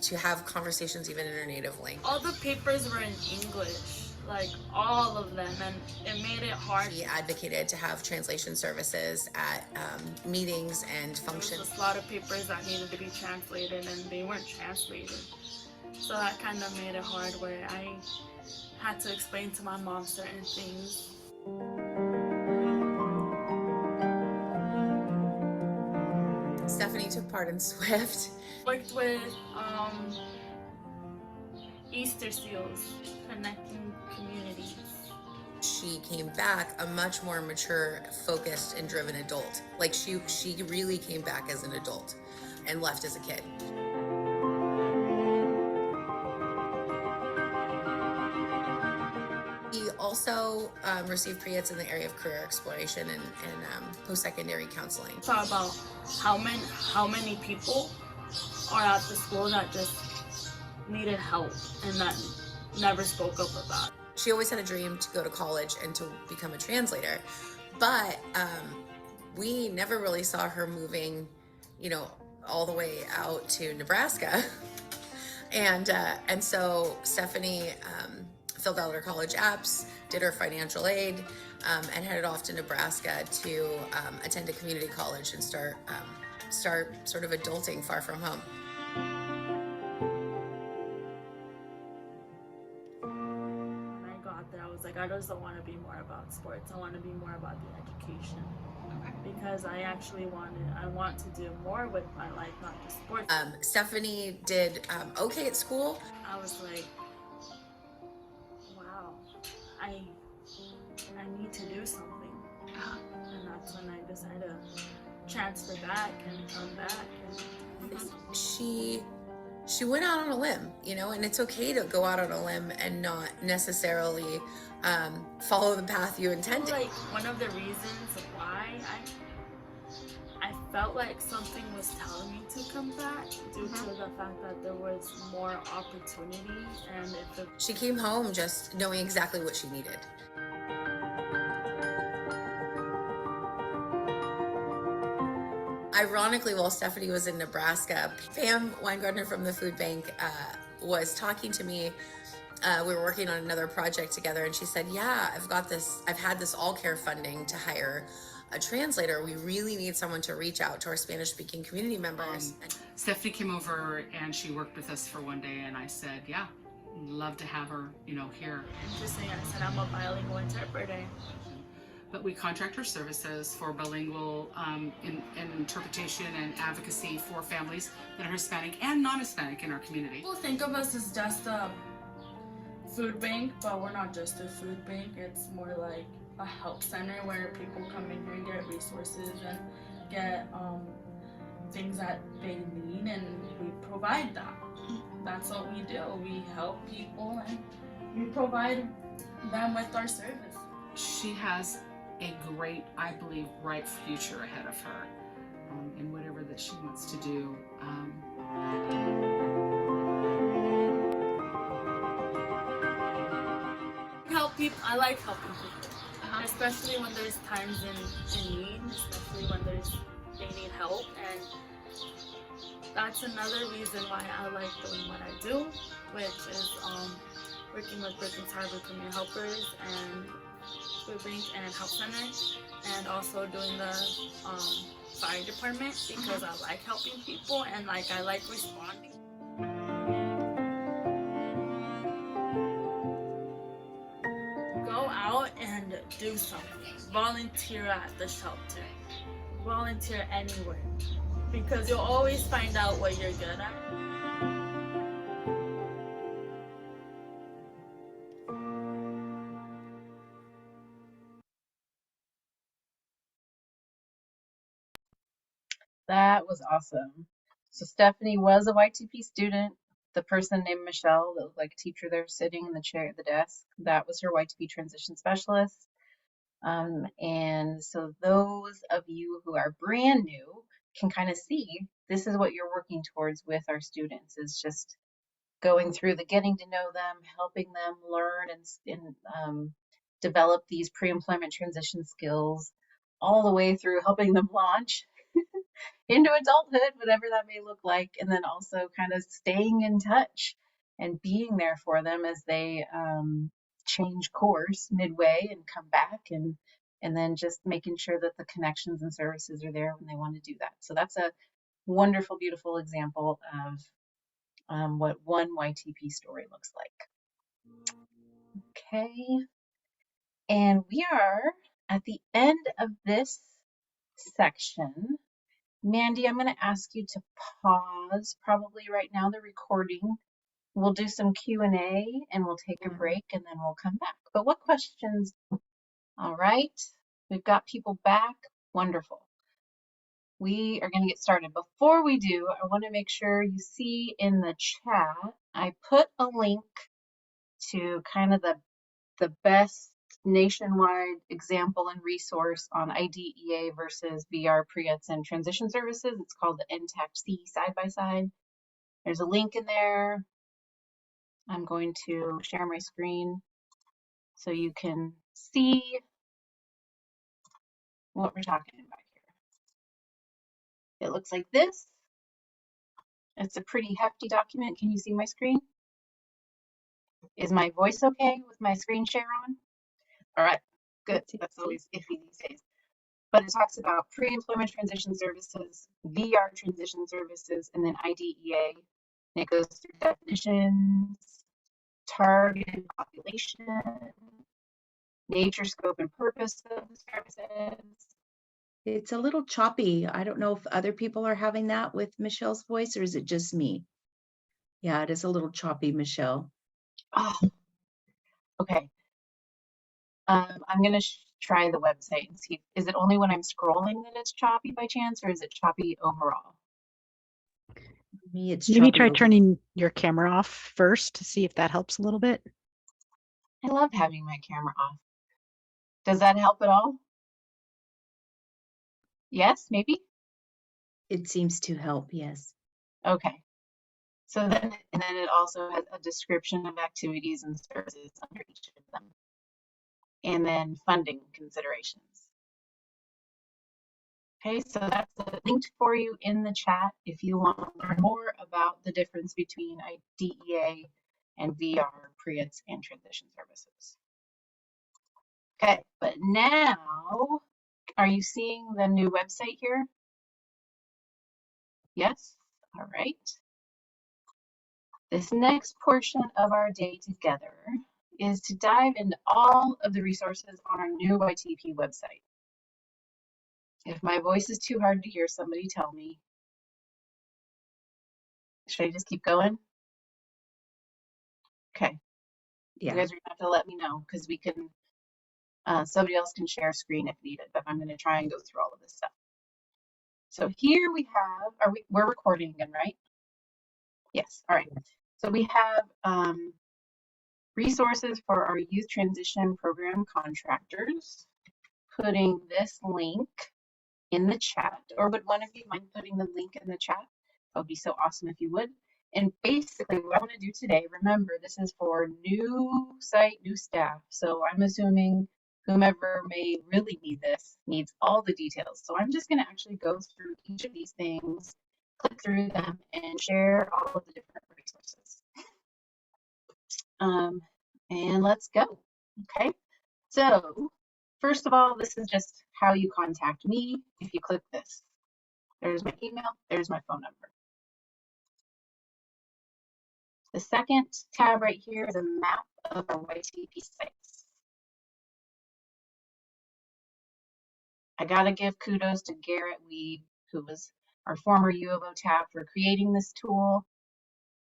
to have conversations even in her native language. All the papers were in English, like all of them, and it made it hard. She advocated to have translation services at meetings and functions. There was a lot of papers that needed to be translated, and they weren't translated. So that kind of made it hard, where I had to explain to my mom certain things. Stephanie took part in SWIFT. Worked with Easter seals, connecting communities. She came back a much more mature, focused, and driven adult. Like she really came back as an adult and left as a kid. He also received pre-ETS in the area of career exploration and post-secondary counseling. Talk about how many people are at the school that just needed help and that never spoke up about it. She always had a dream to go to college and to become a translator, but we never really saw her moving, all the way out to Nebraska. And so Stephanie filled out her college apps, did her financial aid, and headed off to Nebraska to attend a community college and start sort of adulting far from home. When I got there, I was like, I just don't want to be more about sports. I want to be more about the education. Because I actually want to do more with my life, not just sports. Stephanie did okay at school. I was like, wow, I need to do something. And that's when I decided to transfer back and come back. And she went out on a limb, and it's okay to go out on a limb and not necessarily follow the path you intended. Like, one of the reasons why I felt like something was telling me to come back due to the fact that there was more opportunity, and she came home just knowing exactly what she needed. Ironically, while Stephanie was in Nebraska, Pam Weingartner from the food bank was talking to me. We were working on another project together, and she said, yeah, I've had this all care funding to hire a translator. We really need someone to reach out to our Spanish speaking community members. Stephanie came over and she worked with us for one day, and I said, yeah, love to have her, here. Interesting. I said, I'm a bilingual interpreter. But we contract her services for bilingual in interpretation and advocacy for families that are Hispanic and non-Hispanic in our community. People think of us as just a food bank, but we're not just a food bank. It's more like a help center where people come in here and get resources and get things that they need, and we provide that. That's what we do. We help people and we provide them with our service. She has a great, I believe, bright future ahead of her in whatever that she wants to do. Help people. I like helping people, especially when there's times in need, especially when they need help, and that's another reason why I like doing what I do, which is working with Brooklyn's Harbor Community Helpers and food bank and help center, and also doing the fire department because I like helping people and like I like responding. Go out and do something. Volunteer at the shelter. Volunteer anywhere because you'll always find out what you're good at. That was awesome. So Stephanie was a YTP student. The person named Michelle, that looked like a teacher there sitting in the chair at the desk, that was her YTP transition specialist. And so those of you who are brand new can kind of see this is what you're working towards with our students, is just going through the getting to know them, helping them learn and develop these pre-employment transition skills, all the way through helping them launch into adulthood, whatever that may look like, and then also kind of staying in touch and being there for them as they change course midway and come back, and then just making sure that the connections and services are there when they want to do that. So that's a wonderful, beautiful example of what one YTP story looks like. Okay, and we are at the end of this section. Mandy, I'm going to ask you to pause probably right now the recording. We'll do some Q&A and we'll take a break and then we'll come back. But what questions? All right, we've got people back. Wonderful. We are going to get started. Before we do, I want to make sure you see in the chat, I put a link to kind of the best nationwide example and resource on IDEA versus VR pre-ETS and transition services. It's called the NTAC-C side by side. There's a link in there. I'm going to share my screen so you can see what we're talking about here. It looks like this. It's a pretty hefty document. Can you see my screen? Is my voice okay with my screen share on? All right, good. That's always iffy these days. But it talks about pre-employment transition services, VR transition services, and then IDEA. And it goes through definitions, targeted population, nature, scope, and purpose of the services. It's a little choppy. I don't know if other people are having that with Michelle's voice, or is it just me? Yeah, it is a little choppy, Michelle. Oh, okay. I'm going to try the website and see. Is it only when I'm scrolling that it's choppy by chance, or is it choppy overall? Me, it's Maybe choppy try over. turning your camera off first to see if that helps a little bit. I love having my camera off. Does that help at all? Yes, maybe? It seems to help, yes. Okay. So then, and then it also has a description of activities and services under each of them. And then funding considerations. Okay, so that's linked for you in the chat if you want to learn more about the difference between IDEA and VR pre-ETS and transition services. Okay, but now, are you seeing the new website here? Yes? All right. This next portion of our day together is to dive into all of the resources on our new YTP website. If my voice is too hard to hear, somebody tell me. Should I just keep going? Okay. Yeah. You guys are gonna have to let me know because we can, somebody else can share screen if needed, but I'm gonna try and go through all of this stuff. So here we have, we're recording again, right? Yes, all right. So we have resources for our youth transition program contractors, putting this link in the chat, or would one of you mind putting the link in the chat? That would be so awesome if you would. And basically what I want to do today, remember this is for new site, new staff. So I'm assuming whomever may really need this needs all the details. So I'm just going to actually go through each of these things, click through them, and share all of the different resources. And let's go. Okay. So first of all, this is just how you contact me. If you click this, there's my email, there's my phone number. The second tab right here is a map of our YTP sites. I gotta give kudos to Garrett Weed, who was our former U of O TAP, for creating this tool.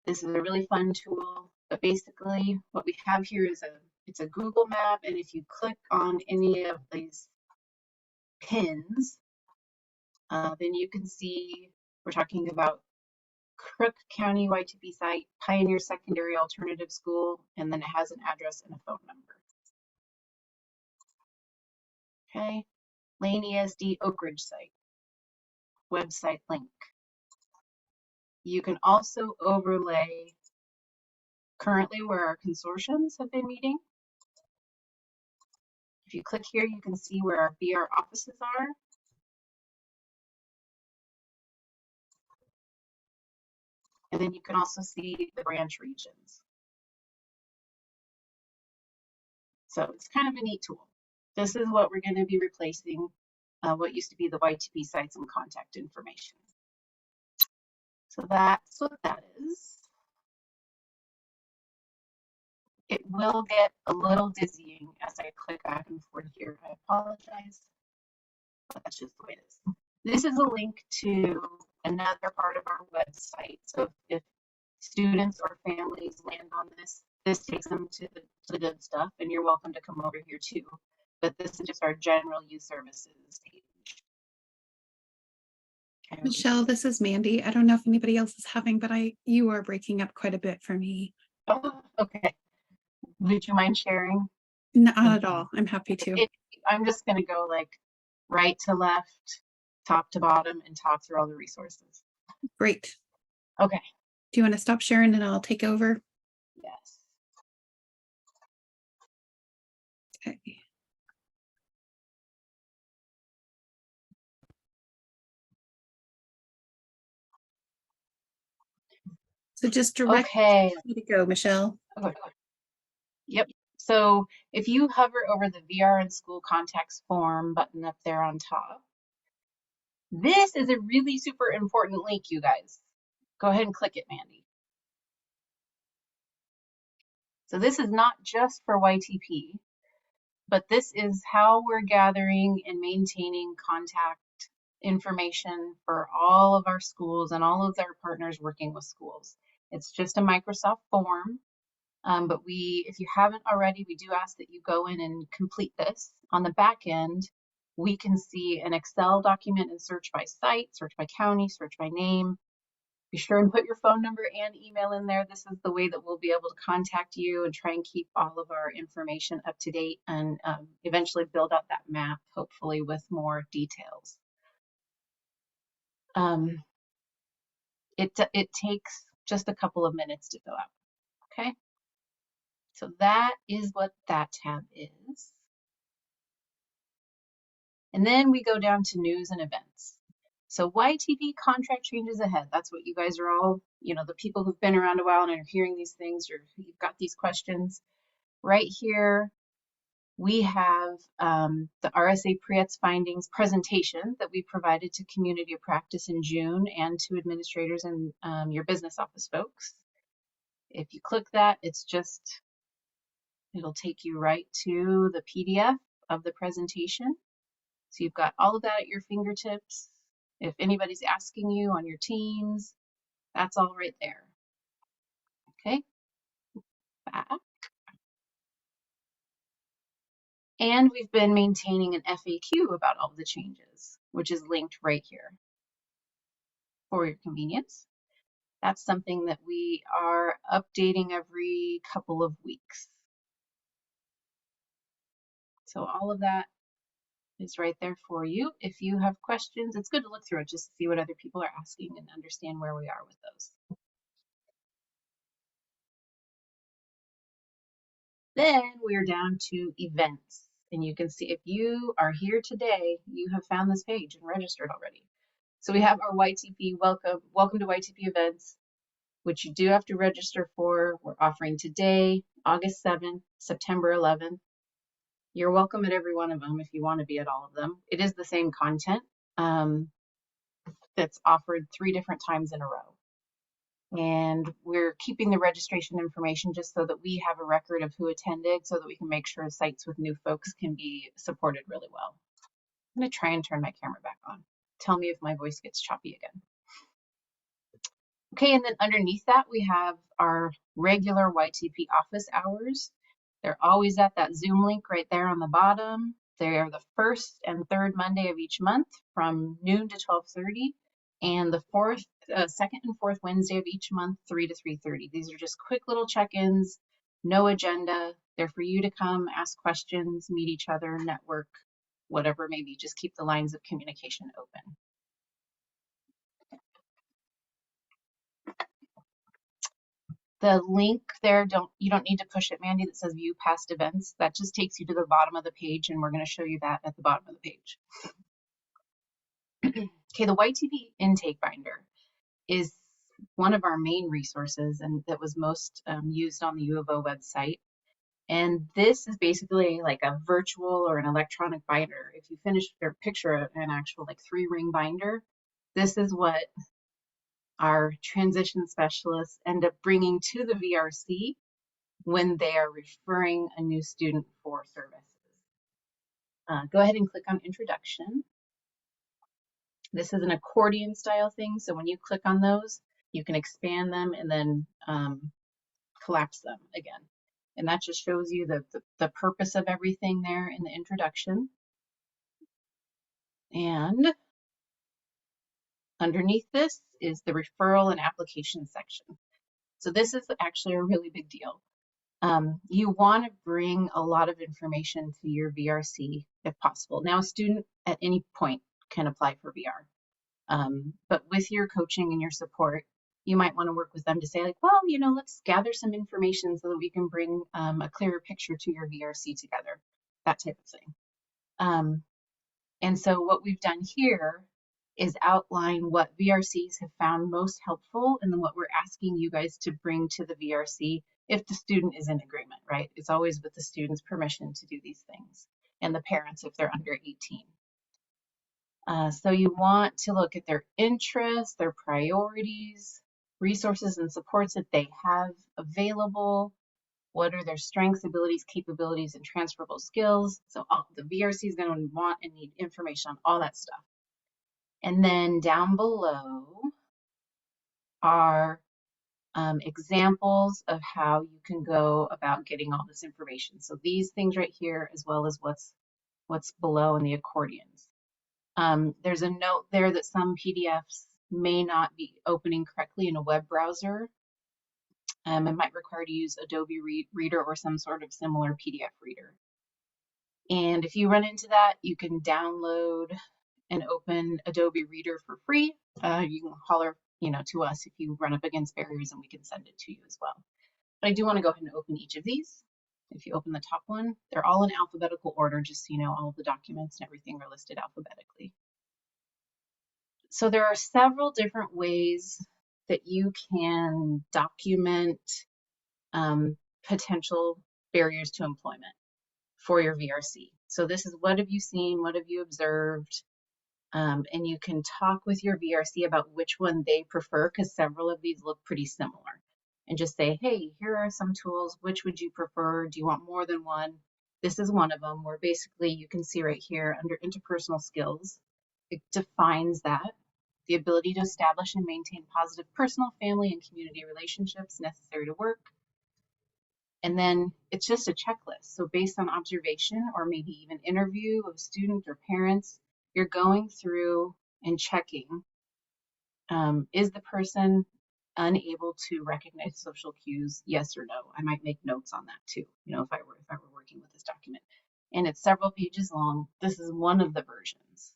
This is a really fun tool, but basically what we have here is it's a Google map, and if you click on any of these pins, then you can see we're talking about Crook County YTP site, Pioneer Secondary Alternative School, and then it has an address and a phone number. Okay, Lane ESD Oak Ridge site, website link. You can also overlay currently where our consortiums have been meeting. If you click here, you can see where our VR offices are. And then you can also see the branch regions. So it's kind of a neat tool. This is what we're going to be replacing what used to be the YTP sites and contact information. So that's what that is. It will get a little dizzying as I click back and forth here. I apologize, but that's just the way it is. This is a link to another part of our website. So if students or families land on this, this takes them to the good stuff, and you're welcome to come over here too. But this is just our general youth services page. Okay. Michelle, this is Mandy. I don't know if anybody else is having, but you are breaking up quite a bit for me. Oh, okay. Would you mind sharing? Not at all. I'm happy to. I'm just going to go like right to left, top to bottom, and talk through all the resources. Great. Okay. Do you want to stop sharing and I'll take over? Yes. Okay. So just direct me to go, Michelle. Okay. Yep. So if you hover over the VR and school contacts form button up there on top, this is a really super important link, you guys. Go ahead and click it, Mandy. So this is not just for YTP, but this is how we're gathering and maintaining contact information for all of our schools and all of their partners working with schools. It's just a Microsoft form, but if you haven't already, we do ask that you go in and complete this. On the back end, we can see an Excel document and search by site, search by county, search by name. Be sure and put your phone number and email in there. This is the way that we'll be able to contact you and try and keep all of our information up to date and eventually build out that map, hopefully with more details. It takes just a couple of minutes to fill out, okay? So that is what that tab is. And then we go down to news and events. So YTP contract changes ahead. That's what you guys are all, the people who've been around a while and are hearing these things, you've got these questions. Right here, we have the RSA Pre-ETS findings presentation that we provided to community of practice in June and to administrators and your business office folks. If you click that, it'll take you right to the PDF of the presentation. So you've got all of that at your fingertips. If anybody's asking you on your teams, that's all right there. Okay, back. And we've been maintaining an FAQ about all the changes, which is linked right here for your convenience. That's something that we are updating every couple of weeks. So all of that is right there for you. If you have questions, it's good to look through it just to see what other people are asking and understand where we are with those. Then we're down to events. And you can see if you are here today, you have found this page and registered already. So we have our YTP welcome to YTP events, which you do have to register for. We're offering today, August 7th, September 11th. You're welcome at every one of them if you want to be at all of them. It is the same content that's offered 3 different times in a row. And we're keeping the registration information just so that we have a record of who attended so that we can make sure sites with new folks can be supported really well. I'm going to try and turn my camera back on. Tell me if my voice gets choppy again. Okay, and then underneath that, we have our regular YTP office hours. They're always at that Zoom link right there on the bottom. They are the first and third Monday of each month from noon to 12:30, and the second and fourth Wednesday of each month, 3 to 3:30. These are just quick little check-ins, no agenda. They're for you to come, ask questions, meet each other, network, whatever maybe. Just keep the lines of communication open. The link there, you don't need to push it, Mandy, that says view past events. That just takes you to the bottom of the page, and we're going to show you that at the bottom of the page. Okay, the YTP intake binder is one of our main resources and that was most used on the U of O website. And this is basically like a virtual or an electronic binder. If you picture an actual like 3-ring binder, this is what our transition specialists end up bringing to the VRC when they are referring a new student for services. Go ahead and click on introduction. This is an accordion style thing, so when you click on those, you can expand them and then collapse them again. And that just shows you the purpose of everything there in the introduction. And underneath this is the referral and application section. So this is actually a really big deal. You want to bring a lot of information to your VRC if possible. Now, a student at any point can apply for VR, but with your coaching and your support, you might want to work with them to say like, well, let's gather some information so that we can bring a clearer picture to your VRC together, that type of thing. And so what we've done here is outline what VRCs have found most helpful and then what we're asking you guys to bring to the VRC if the student is in agreement, right? It's always with the student's permission to do these things and the parents if they're under 18. So you want to look at their interests, their priorities, resources and supports that they have available. What are their strengths, abilities, capabilities, and transferable skills? So the VRC is going to want and need information on all that stuff. And then down below are examples of how you can go about getting all this information. So these things right here, as well as what's below in the accordions. There's a note there that some PDFs may not be opening correctly in a web browser. It might require to use Adobe Reader or some sort of similar PDF reader. And if you run into that, you can download and open Adobe Reader for free. You can holler, to us if you run up against barriers and we can send it to you as well. But I do want to go ahead and open each of these. If you open the top one, they're all in alphabetical order, just so you know all of the documents and everything are listed alphabetically. So there are several different ways that you can document potential barriers to employment for your VRC. So this is what have you seen, what have you observed, and you can talk with your VRC about which one they prefer because several of these look pretty similar. And just say, hey, here are some tools, which would you prefer? Do you want more than one? This is one of them where basically you can see right here under interpersonal skills, it defines that. The ability to establish and maintain positive personal, family, and community relationships necessary to work. And then it's just a checklist. So based on observation or maybe even interview of students or parents, you're going through and checking, is the person unable to recognize social cues, yes or no? I might make notes on that too, if I were working with this document. And it's several pages long. This is one of the versions.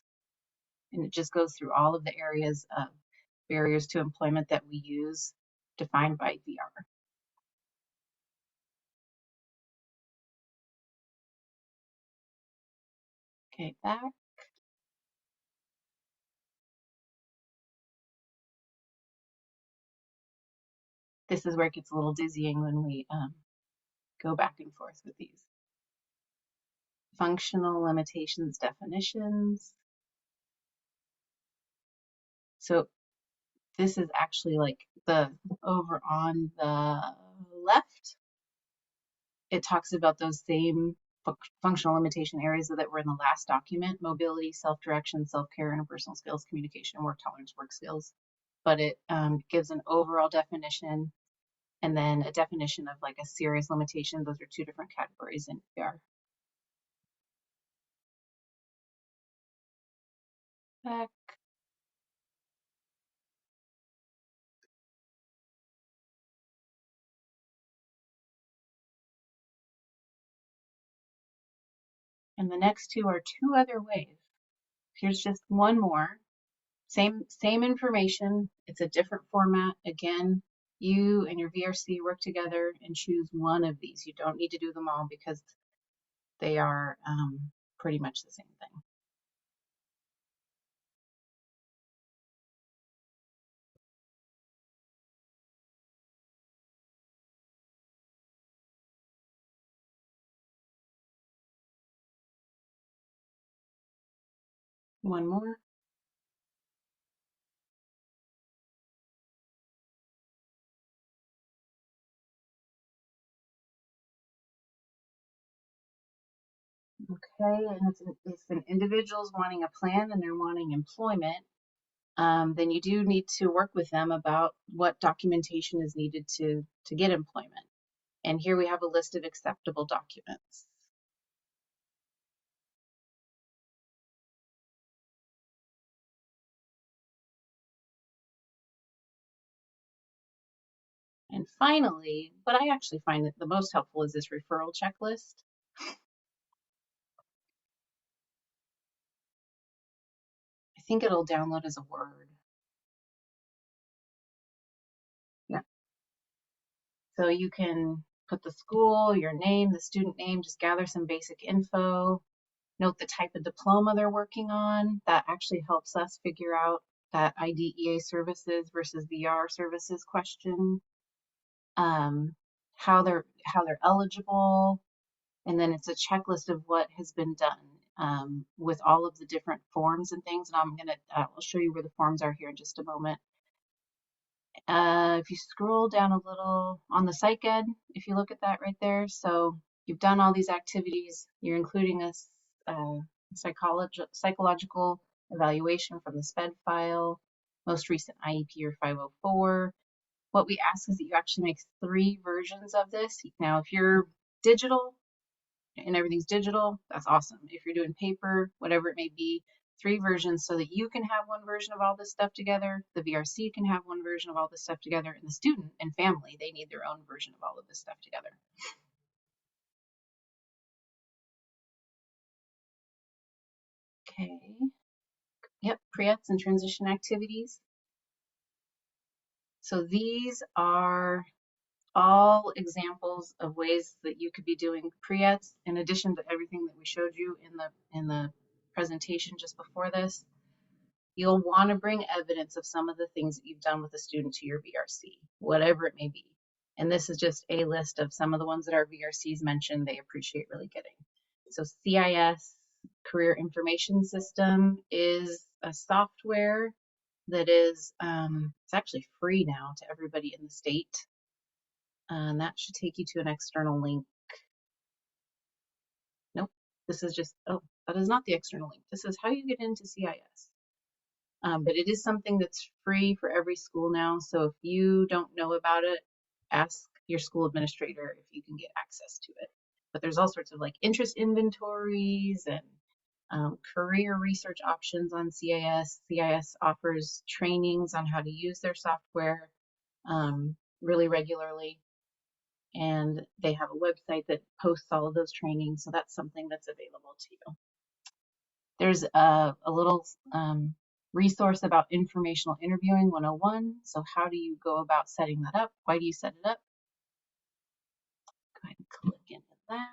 And it just goes through all of the areas of barriers to employment that we use defined by VR. Okay, back. This is where it gets a little dizzying when we go back and forth with these. functional limitations definitions. So this is actually like the over on the left, it talks about those same functional limitation areas that were in the last document: mobility, self-direction, self-care, interpersonal skills, communication, work tolerance, work skills. But it gives an overall definition and then a definition of like a serious limitation. Those are two different categories in VR. Back. And the next two are two other ways. Here's just one more. Same information. It's a different format. Again, you and your VRC work together and choose one of these. You don't need to do them all because they are pretty much the same thing. One more. Okay, and if an individual's wanting a plan and they're wanting employment, then you do need to work with them about what documentation is needed to get employment. And here we have a list of acceptable documents. And finally, what I actually find that the most helpful is this referral checklist. I think it'll download as a Word. Yeah. So you can put the school, your name, the student name, just gather some basic info, note the type of diploma they're working on. That actually helps us figure out that IDEA services versus VR services question. How they're eligible, and then it's a checklist of what has been done with all of the different forms and things. And I'll show you where the forms are here in just a moment. If you scroll down a little on the psych ed, if you look at that right there, so you've done all these activities, you're including a psychological evaluation from the SPED file, most recent IEP or 504. What we ask is that you actually make 3 versions of this. Now, if you're digital and everything's digital, that's awesome. If you're doing paper, whatever it may be, 3 versions so that you can have one version of all this stuff together, the VRC can have one version of all this stuff together, and the student and family, they need their own version of all of this stuff together. Okay. Yep, pre-ETS and transition activities. So these are all examples of ways that you could be doing pre-ETS in addition to everything that we showed you in the presentation just before this. You'll want to bring evidence of some of the things that you've done with a student to your VRC, whatever it may be. And this is just a list of some of the ones that our VRCs mentioned they appreciate really getting. So CIS, Career Information System, is a software that is, it's actually free now to everybody in the state. And that should take you to an external link. Nope, this is just, oh, that is not the external link. This is how you get into CIS. But it is something that's free for every school now. So if you don't know about it, ask your school administrator if you can get access to it. But there's all sorts of like interest inventories and career research options on CIS. CIS offers trainings on how to use their software really regularly. And they have a website that posts all of those trainings. So that's something that's available to you. There's a little resource about informational interviewing 101. So how do you go about setting that up? Why do you set it up? Go ahead and click into that.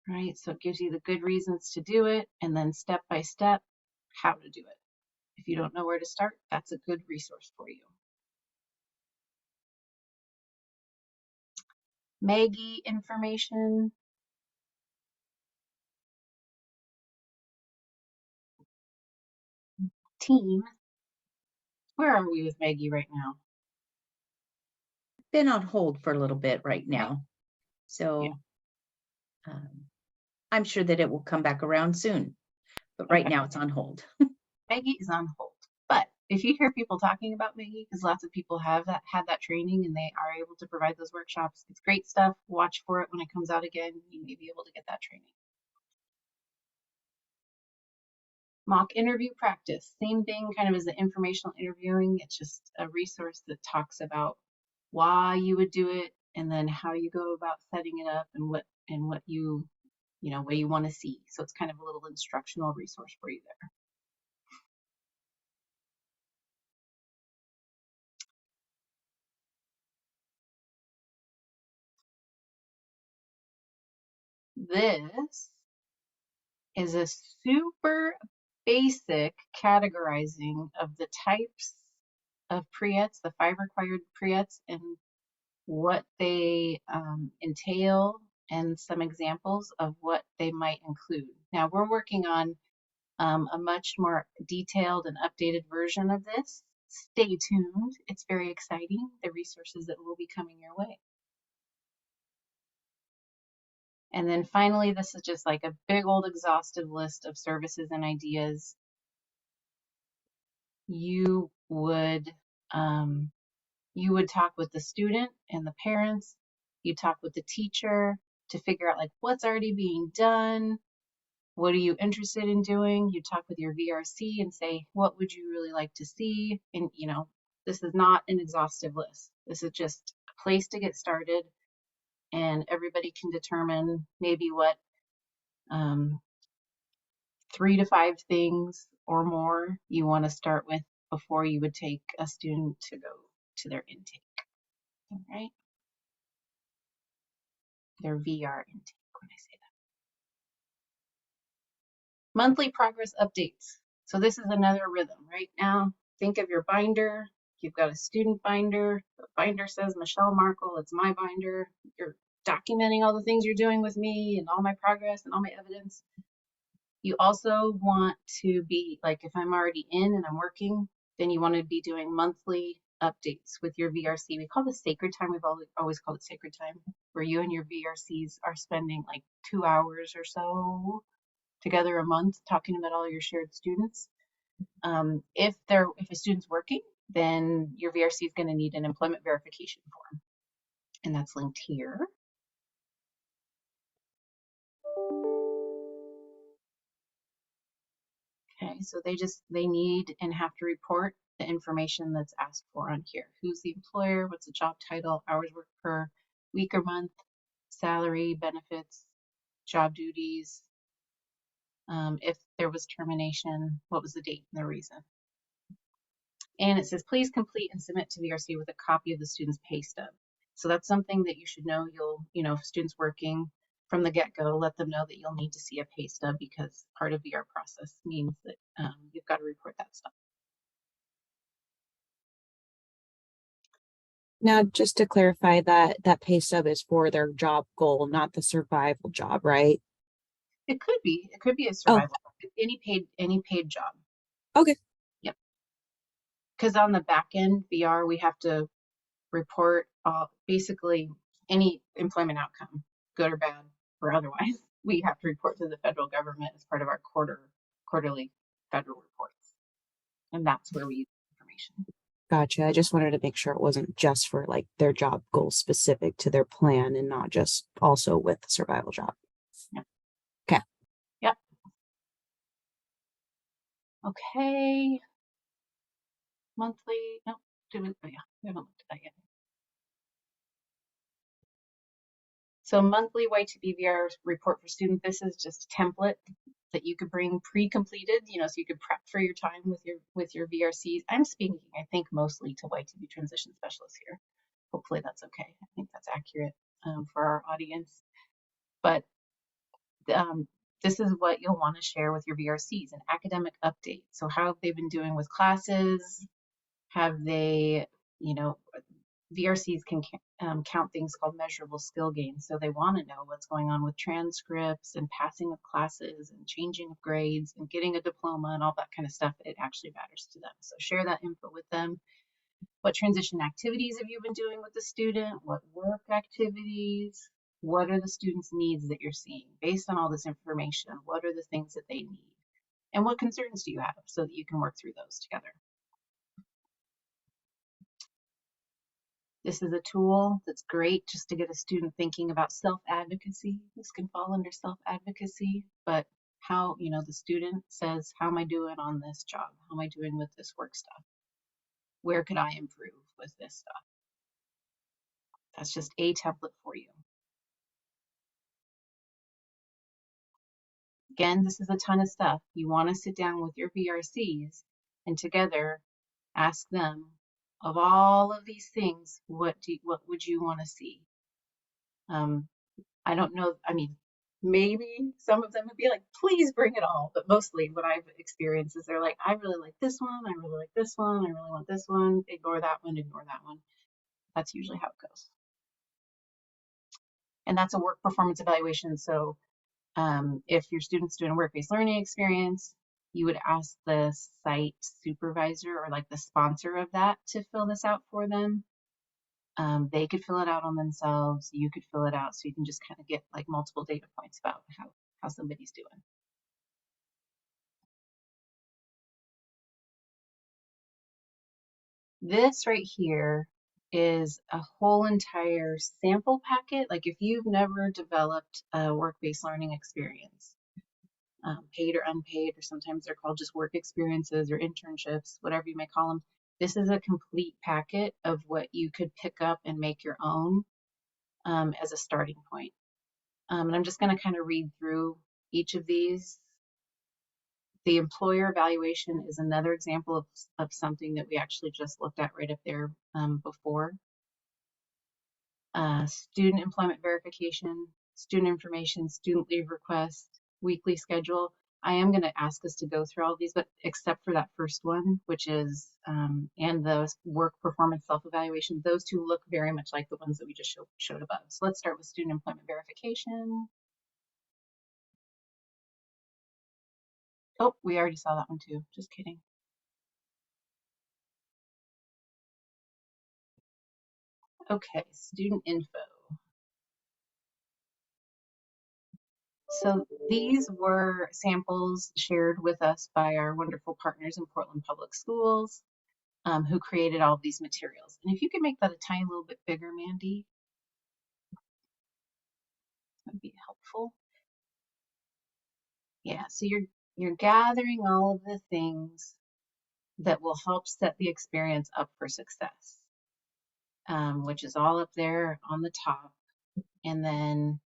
Right, so it gives you the good reasons to do it and then step by step how to do it. If you don't know where to start, that's a good resource for you. Maggie information. Team, where are we with Maggie right now? Been on hold for a little bit right Okay. now. So I'm sure that it will come back around soon, but right Okay. now it's on hold. Maggie is on hold. But if you hear people talking about Maggie, because lots of people have had that training and they are able to provide those workshops, it's great stuff. Watch for it when it comes out again. You may be able to get that training. Mock interview practice, same thing kind of as the informational interviewing. It's just a resource that talks about why you would do it and then how you go about setting it up and what you what you want to see. So it's kind of a little instructional resource for you there. This is a super basic categorizing of the types of pre-ETS, the 5 required pre-ETS, and what they entail, and some examples of what they might include. Now we're working on a much more detailed and updated version of this. Stay tuned. It's very exciting, the resources that will be coming your way. And then finally, this is just like a big old exhaustive list of services and ideas you would talk with the student and the parents. You talk with the teacher to figure out like what's already being done. What are you interested in doing? You talk with your VRC and say, what would you really like to see? And this is not an exhaustive list. This is just a place to get started, and everybody can determine maybe what 3 to 5 things or more you want to start with before you would take a student to go to their intake. All right? Their VR intake when I say that. Monthly progress updates. So this is another rhythm. Right now, think of your binder. You've got a student binder. The binder says Michelle Markle. It's my binder. You're documenting all the things you're doing with me and all my progress and all my evidence. You also want to be, like if I'm already in and I'm working, then you want to be doing monthly updates with your VRC. We call this sacred time. We've always called it sacred time, where you and your VRCs are spending like 2 hours or so together a month talking about all your shared students. If a student's working, then your VRC is going to need an employment verification form, and that's linked here. Okay, so they need and have to report the information that's asked for on here. Who's the employer? What's the job title? Hours worked per week or month? Salary, benefits, job duties. If there was termination, what was the date and the reason? And it says, please complete and submit to VRC with a copy of the student's pay stub. So that's something that you should know. If students working from the get-go, let them know that you'll need to see a pay stub, because part of VR process means that you've got to report that stuff. Now, just to clarify, that pay stub is for their job goal, not the survival job, right? It could be a survival, any paid job. Okay. Yep. Because on the back end VR, we have to report basically any employment outcome, good or bad or otherwise. We have to report to the federal government as part of our quarterly federal reports, and that's where we use information. Gotcha. I just wanted to make sure it wasn't just for like their job goal specific to their plan and not just also with the survival job. Yep. Okay. Yep. Okay. Monthly. No. We haven't looked at that yet. So monthly Y2BVR report for student. This is just a template that you could bring pre-completed, so you could prep for your time with your VRCs. I'm speaking, I think, mostly to Y2B transition specialists here. Hopefully that's okay. I think that's accurate for our audience. But this is what you'll want to share with your VRCs, an academic update. So how have they been doing with classes? Have they, VRCs can count things called measurable skill gains. So they want to know what's going on with transcripts and passing of classes and changing of grades and getting a diploma and all that kind of stuff. It actually matters to them. So share that info with them. What transition activities have you been doing with the student? What work activities? What are the students' needs that you're seeing? Based on all this information, what are the things that they need? And what concerns do you have so that you can work through those together? This is a tool that's great just to get a student thinking about self-advocacy. This can fall under self-advocacy, but how, the student says, how am I doing on this job? How am I doing with this work stuff? Where could I improve with this stuff? That's just a template for you. Again, this is a ton of stuff. You want to sit down with your VRCs and together ask them, of all of these things, what would you want to see? I don't know. I mean, maybe some of them would be like, please bring it all. But mostly what I've experienced is they're like, I really like this one. I really like this one. I really want this one. Ignore that one. Ignore that one. That's usually how it goes. And that's a work performance evaluation. So if your student's doing a work-based learning experience, you would ask the site supervisor or like the sponsor of that to fill this out for them. They could fill it out on themselves. You could fill it out, so you can just kind of get like multiple data points about how somebody's doing. This right here is a whole entire sample packet. Like if you've never developed a work-based learning experience, paid or unpaid, or sometimes they're called just work experiences or internships, whatever you may call them. This is a complete packet of what you could pick up and make your own as a starting point. And I'm just going to kind of read through each of these. The employer evaluation is another example of something that we actually just looked at right up there before. Student employment verification, student information, student leave request, weekly schedule. I am going to ask us to go through all of these, but except for that first one, which is, and the work performance self-evaluation, those two look very much like the ones that we just showed above. So let's start with student employment verification. Oh, we already saw that one too, just kidding. Okay, student info. So these were samples shared with us by our wonderful partners in Portland Public Schools, who created all of these materials. And if you could make that a tiny little bit bigger, Mandy, that would be helpful. Yeah, so you're gathering all of the things that will help set the experience up for success, which is all up there on the top. And then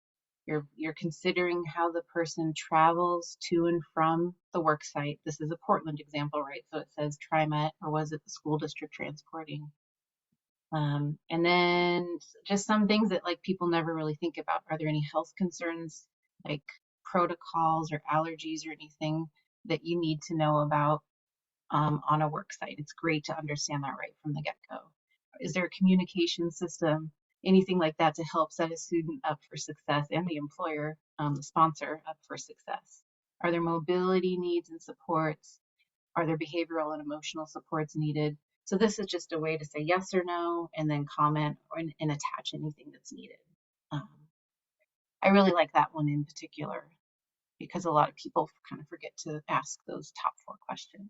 you're considering how the person travels to and from the work site. This is a Portland example, right? So it says TriMet, or was it the school district transporting? And then just some things that like people never really think about. Are there any health concerns, like protocols or allergies or anything that you need to know about on a work site? It's great to understand that right from the get-go. Is there a communication system, anything like that to help set a student up for success, and the employer, the sponsor, up for success? Are there mobility needs and supports? Are there behavioral and emotional supports needed? So this is just a way to say yes or no, and then comment and attach anything that's needed. I really like that one in particular because a lot of people kind of forget to ask those top 4 questions.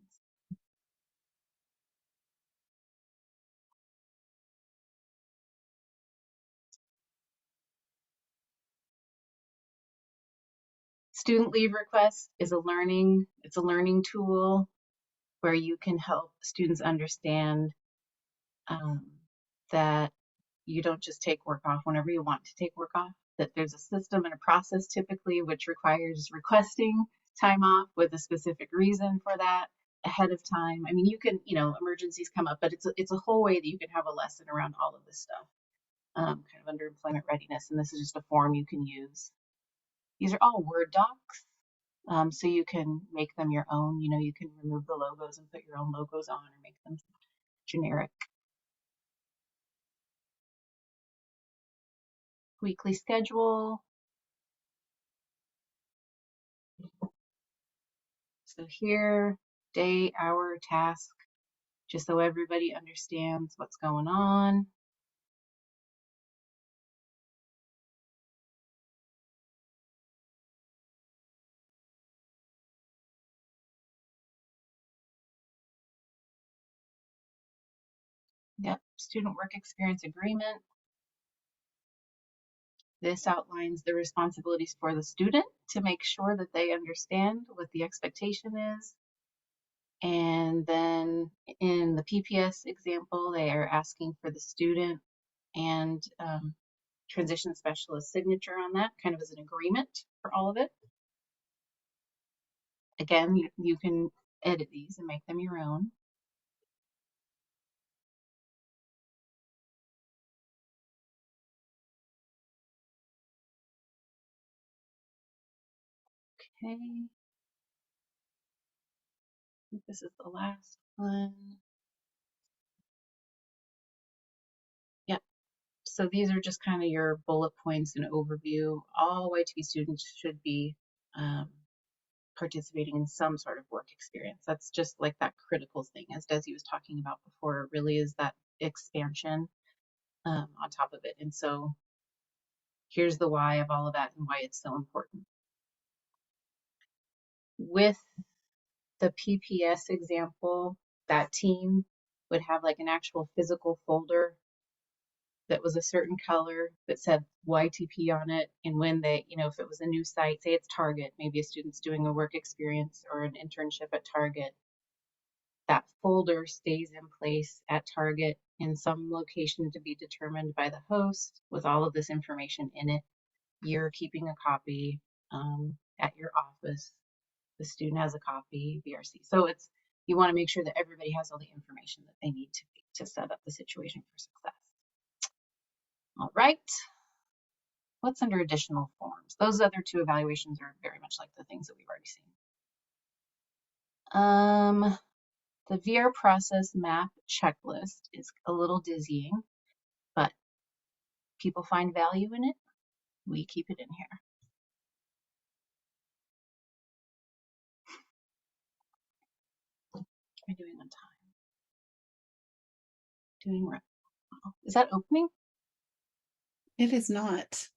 Student leave request is a learning tool where you can help students understand that you don't just take work off whenever you want to take work off, that there's a system and a process typically which requires requesting time off with a specific reason for that ahead of time. I mean, you can, emergencies come up, but it's a whole way that you can have a lesson around all of this stuff, kind of under employment readiness. And this is just a form you can use. These are all Word docs, so you can make them your own. You can remove the logos and put your own logos on or make them generic. weekly schedule. So here, day, hour, task, just so everybody understands what's going on. Yep, student work experience agreement. This outlines the responsibilities for the student to make sure that they understand what the expectation is. And then in the PPS example, they are asking for the student and transition specialist signature on that, kind of as an agreement for all of it. Again, you can edit these and make them your own. Okay. I think this is the last one. Yep. So these are just kind of your bullet points and overview. All YTV students should be participating in some sort of work experience. That's just like that critical thing, as Desi was talking about before, it really is that expansion on top of it. And so here's the why of all of that and why it's so important. With the PPS example, that team would have like an actual physical folder that was a certain color that said YTP on it. And when they, if it was a new site, say it's Target, maybe a student's doing a work experience or an internship at Target, that folder stays in place at Target in some location to be determined by the host with all of this information in it. You're keeping a copy at your office. The student has a copy, VRC. So you want to make sure that everybody has all the information that they need to set up the situation for success. All right. What's under additional forms? Those other two evaluations are very much like the things that we've already seen. The VR process map checklist is a little dizzying, but people find value in it. We keep it in here. What am I doing on time? Doing right. Is that opening? It is not.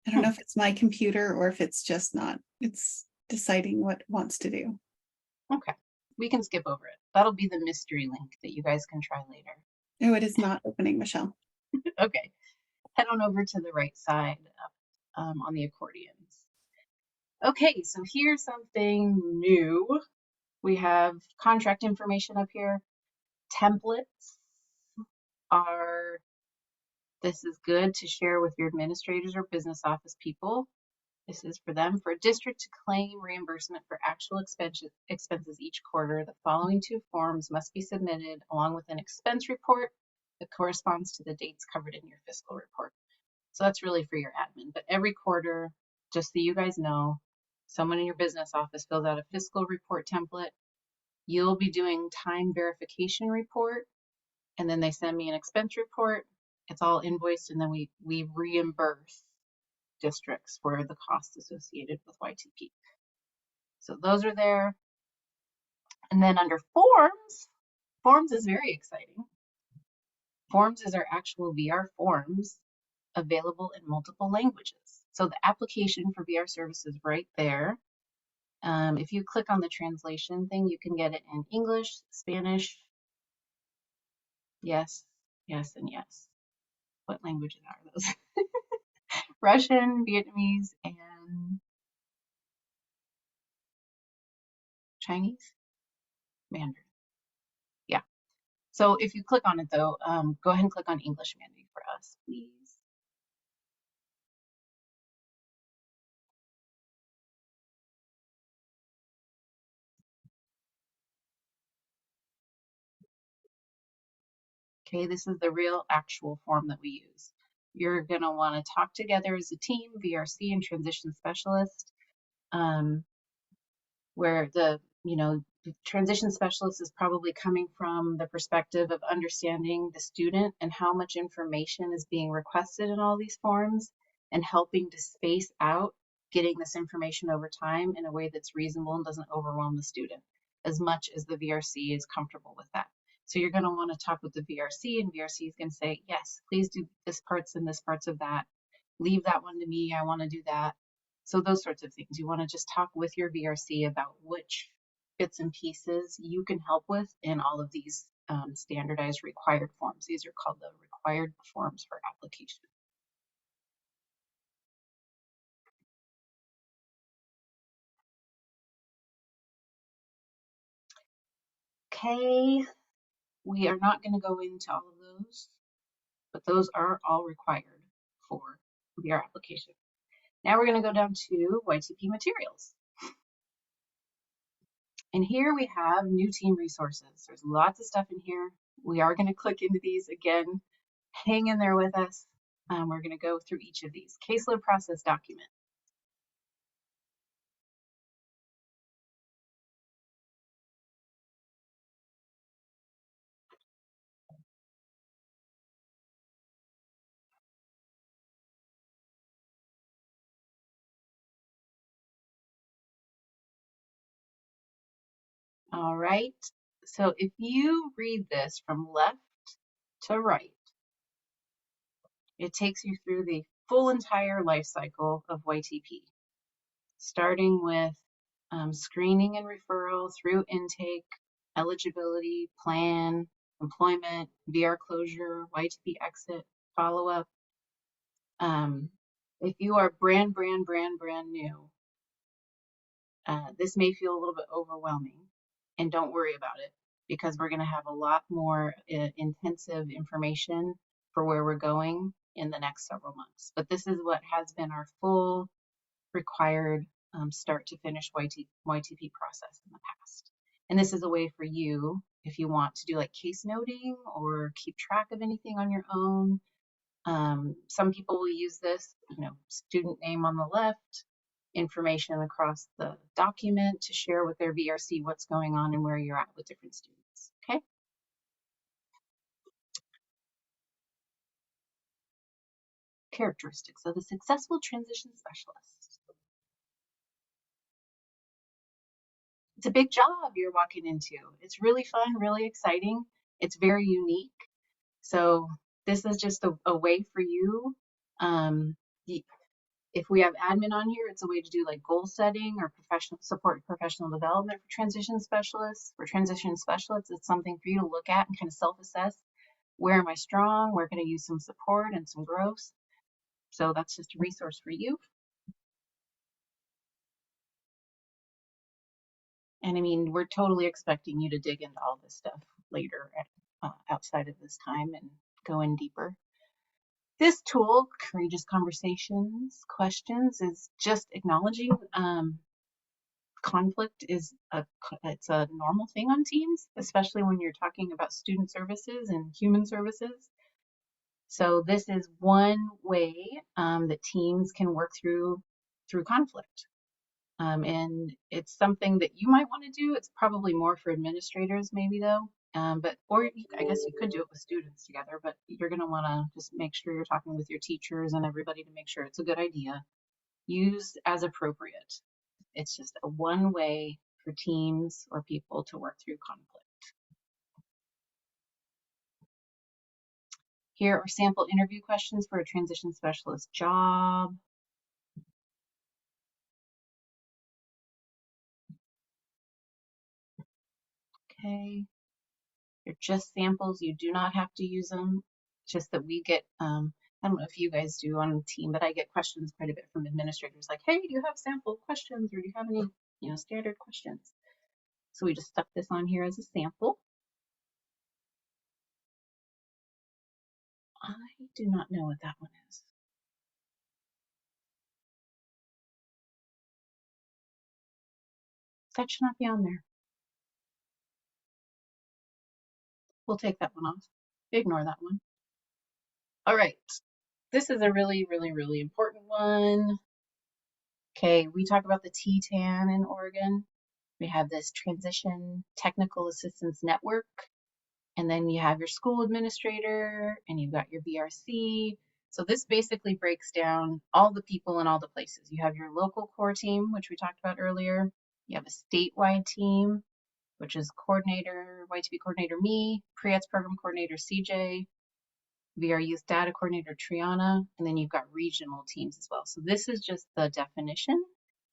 I don't know if it's my computer or if it's just not. It's deciding what it wants to do. Okay, we can skip over it. That'll be the mystery link that you guys can try later. No, it is not opening, Michelle. Okay, head on over to the right side on the accordions. Okay, so here's something new. We have contract information up here. Templates this is good to share with your administrators or business office people. This is for them. For a district to claim reimbursement for actual expenses each quarter, the following two forms must be submitted along with an expense report that corresponds to the dates covered in your fiscal report. So that's really for your admin. But every quarter, just so you guys know, someone in your business office fills out a fiscal report template. You'll be doing time verification report, and then they send me an expense report. It's all invoiced, and then we reimburse districts for the costs associated with YTP. So those are there. And then under forms is very exciting. Forms is our actual VR forms available in multiple languages. So the application for VR services right there. If you click on the translation thing, you can get it in English, Spanish, yes, yes, and yes. What languages are those? Russian, Vietnamese, and Chinese? Mandarin. Yeah. So if you click on it though, go ahead and click on English Mandarin for us, please. Okay, this is the real actual form that we use. You're gonna wanna talk together as a team, VRC and transition specialist, where the transition specialist is probably coming from the perspective of understanding the student and how much information is being requested in all these forms. and helping to space out getting this information over time in a way that's reasonable and doesn't overwhelm the student as much as the VRC is comfortable with that. So you're going to want to talk with the VRC, and VRC is going to say, yes, please do this parts and this parts of that. Leave that one to me. I want to do that. So those sorts of things. You want to just talk with your VRC about which bits and pieces you can help with in all of these standardized required forms. These are called the required forms for application. Okay, we are not going to go into all of those, but those are all required for VR application. Now we're going to go down to YTP materials. And here we have new team resources. There's lots of stuff in here. We are going to click into these again. Hang in there with us. We're going to go through each of these. Caseload process document. All right. So if you read this from left to right, it takes you through the full entire life cycle of YTP, starting with screening and referral through intake, eligibility, plan, employment, VR closure, YTP exit, follow-up. If you are brand new, this may feel a little bit overwhelming, and don't worry about it, because we're going to have a lot more intensive information for where we're going in the next several months. But this is what has been our full required start to finish YTP process in the past. And this is a way for you, if you want to do like case noting or keep track of anything on your own. Some people will use this, student name on the left, information across the document to share with their VRC what's going on and where you're at with different students, okay? Characteristics of a successful transition specialist. It's a big job you're walking into. It's really fun, really exciting. It's very unique. So this is just a way for you. If we have admin on here, it's a way to do like goal setting or professional development for transition specialists. For transition specialists, it's something for you to look at and kind of self-assess. Where am I strong? Where can I use some support and some growth? So that's just a resource for you. And I mean, we're totally expecting you to dig into all this stuff later outside of this time and go in deeper. This tool, Courageous Conversations Questions, is just acknowledging conflict is it's a normal thing on teams, especially when you're talking about student services and human services. So this is one way that teams can work through conflict. And it's something that you might want to do. It's probably more for administrators maybe though. Or I guess you could do it with students together, but you're going to want to just make sure you're talking with your teachers and everybody to make sure it's a good idea. Used as appropriate. It's just a one way for teams or people to work through conflict. Here are sample interview questions for a transition specialist job. Okay. They're just samples. You do not have to use them. It's just that we get, I don't know if you guys do on the team, but I get questions quite a bit from administrators like, hey, do you have sample questions or do you have any, standard questions? So we just stuck this on here as a sample. I do not know what that one is. That should not be on there. We'll take that one off. Ignore that one. All right. This is a really, really, really important one. Okay, we talk about the TTAN in Oregon. We have this Transition Technical Assistance Network. And then you have your school administrator and you've got your VRC. So this basically breaks down all the people in all the places. You have your local core team, which we talked about earlier. You have a statewide team, which is coordinator, YTB coordinator me, Pre-ETS program coordinator CJ, VR youth data coordinator Triana, and then you've got regional teams as well. So this is just the definition,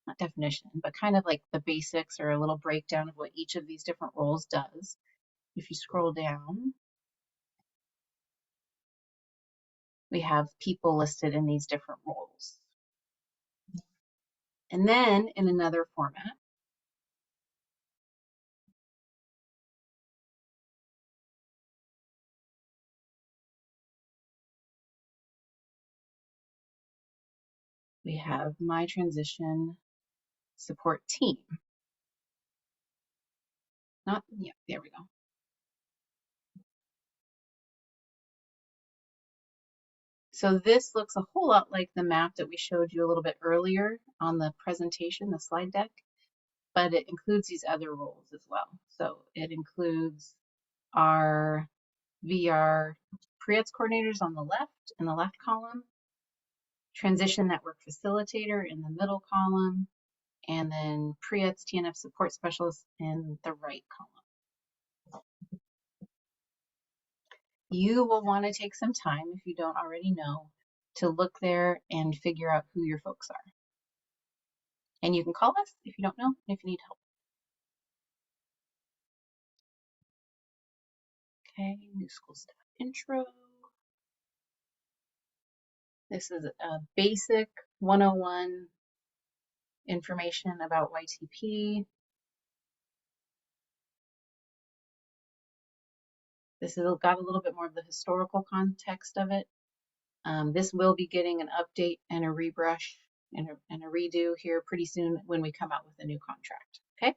not definition, but kind of like the basics or a little breakdown of what each of these different roles does. If you scroll down, we have people listed in these different roles. And then in another format, we have my transition support team. Not, yeah, there we go. So this looks a whole lot like the map that we showed you a little bit earlier on the presentation, the slide deck, but it includes these other roles as well. So it includes our VR Pre-ETS coordinators on the left, in the left column, transition network facilitator in the middle column, and then Pre-ETS TNF support specialist in the right column. You will want to take some time, if you don't already know, to look there and figure out who your folks are. And you can call us if you don't know, if you need help. Okay, new school staff intro. This is a basic 101 information about YTP. This has got a little bit more of the historical context of it. This will be getting an update and a rebrush and a redo here pretty soon when we come out with a new contract, okay?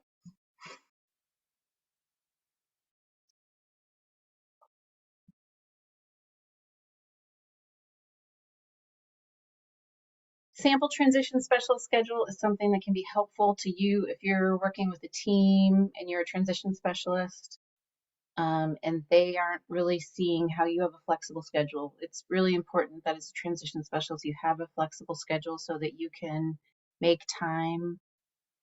Sample transition specialist schedule is something that can be helpful to you if you're working with a team and you're a transition specialist. And they aren't really seeing how you have a flexible schedule. It's really important that as a transition specialist, you have a flexible schedule so that you can make time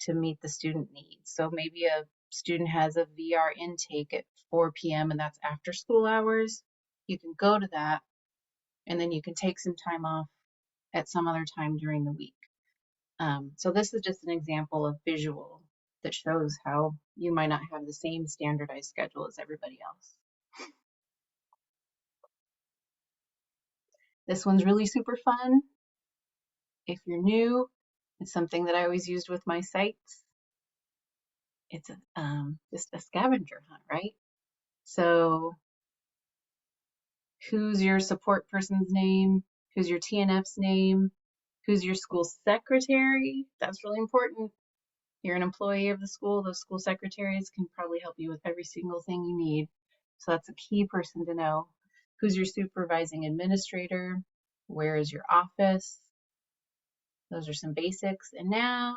to meet the student needs. So maybe a student has a VR intake at 4 p.m. and that's after school hours. You can go to that and then you can take some time off at some other time during the week. So this is just an example of visual that shows how you might not have the same standardized schedule as everybody else. This one's really super fun. If you're new, it's something that I always used with my sites. It's just a scavenger hunt, right? So who's your support person's name? Who's your TNF's name? Who's your school secretary? That's really important. You're an employee of the school. Those school secretaries can probably help you with every single thing you need. So that's a key person to know. Who's your supervising administrator? Where is your office? Those are some basics. And now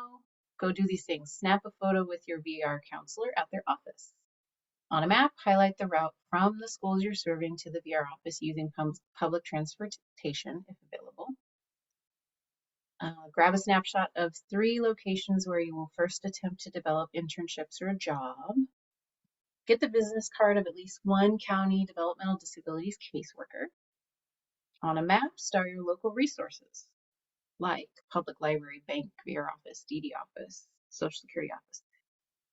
go do these things. Snap a photo with your VR counselor at their office. On a map, highlight the route from the schools you're serving to the VR office using public transportation if available. Grab a snapshot of 3 locations where you will first attempt to develop internships or a job. Get the business card of at least one county developmental disabilities caseworker. On a map, star your local resources, like public library, bank, VR office, DD office, social security office.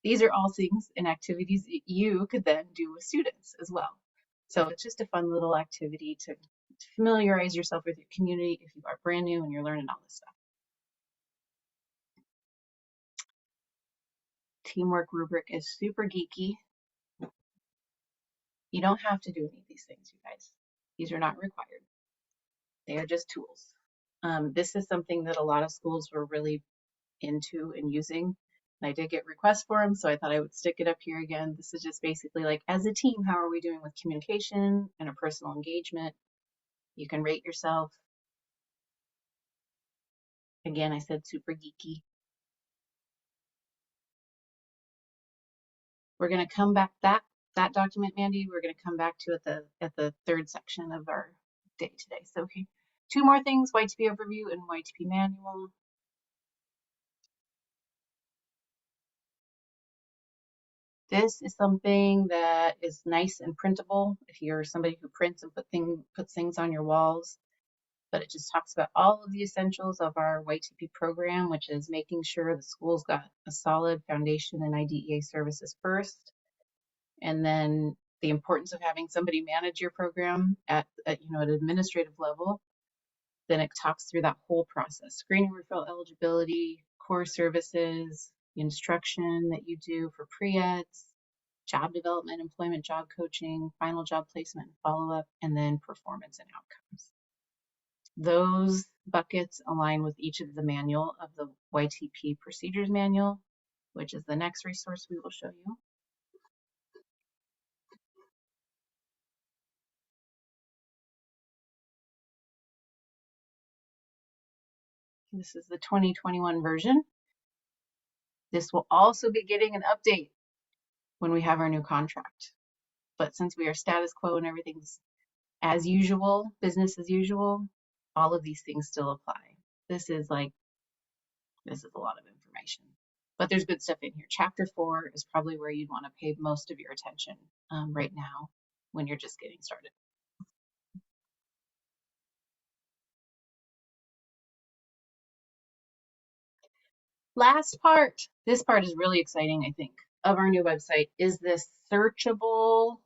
These are all things and activities that you could then do with students as well. So it's just a fun little activity to familiarize yourself with your community if you are brand new and you're learning all this stuff. Teamwork rubric is super geeky. You don't have to do any of these things, you guys. These are not required. They are just tools. This is something that a lot of schools were really into and using. And I did get requests for them, so I thought I would stick it up here again. This is just basically like, as a team, how are we doing with communication and a personal engagement? You can rate yourself. Again, I said super geeky. We're going to come back that document, Mandy, we're going to come back to at the 3rd section of our day today. So Two more things, YTP overview and YTP manual. This is something that is nice and printable if you're somebody who prints and puts things on your walls. But it just talks about all of the essentials of our YTP program, which is making sure the school's got a solid foundation in IDEA services first, and then the importance of having somebody manage your program at an administrative level. Then it talks through that whole process: screening, referral eligibility, core services, the instruction that you do for pre-ETS, job development, employment, job coaching, final job placement and follow-up, and then performance and outcomes. Those buckets align with each of the manual of the YTP procedures manual, which is the next resource we will show you. This is the 2021 version. This will also be getting an update when we have our new contract. But since we are status quo and everything's as usual, business as usual, all of these things still apply. This is a lot of information, but there's good stuff in here. Chapter 4 is probably where you'd want to pay most of your attention right now when you're just getting started. Last part, this part is really exciting, I think, of our new website, is this searchable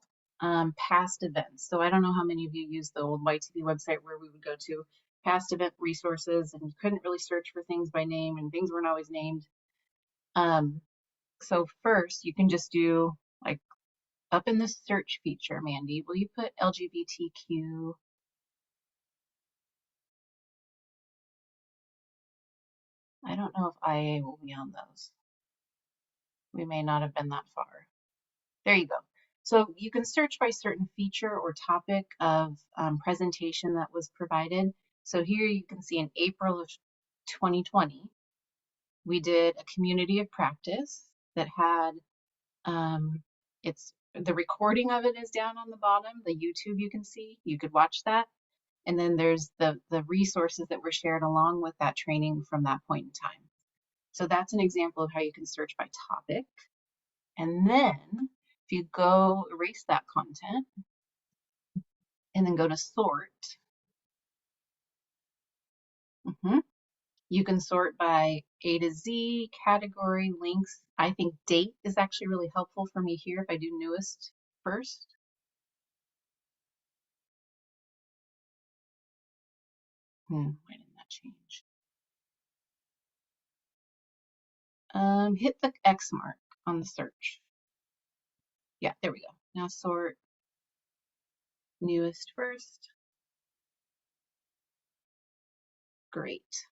past events. So I don't know how many of you use the old YTP website where we would go to past event resources and you couldn't really search for things by name and things weren't always named. So first you can just do, like, up in the search feature, Mandy, will you put LGBTQ? I don't know if IA will be on those. We may not have been that far. There you go. So you can search by certain feature or topic of presentation that was provided. So here you can see in April of 2020, we did a community of practice that had, the recording of it is down on the bottom, the YouTube you can see, you could watch that. And then there's the resources that were shared along with that training from that point in time. So that's an example of how you can search by topic. And then if you go erase that content and then go to sort, you can sort by A to Z, category, links. I think date is actually really helpful for me here if I do newest first. Why didn't that change? Hit the X mark on the search. Yeah, there we go. Now sort newest first. Great.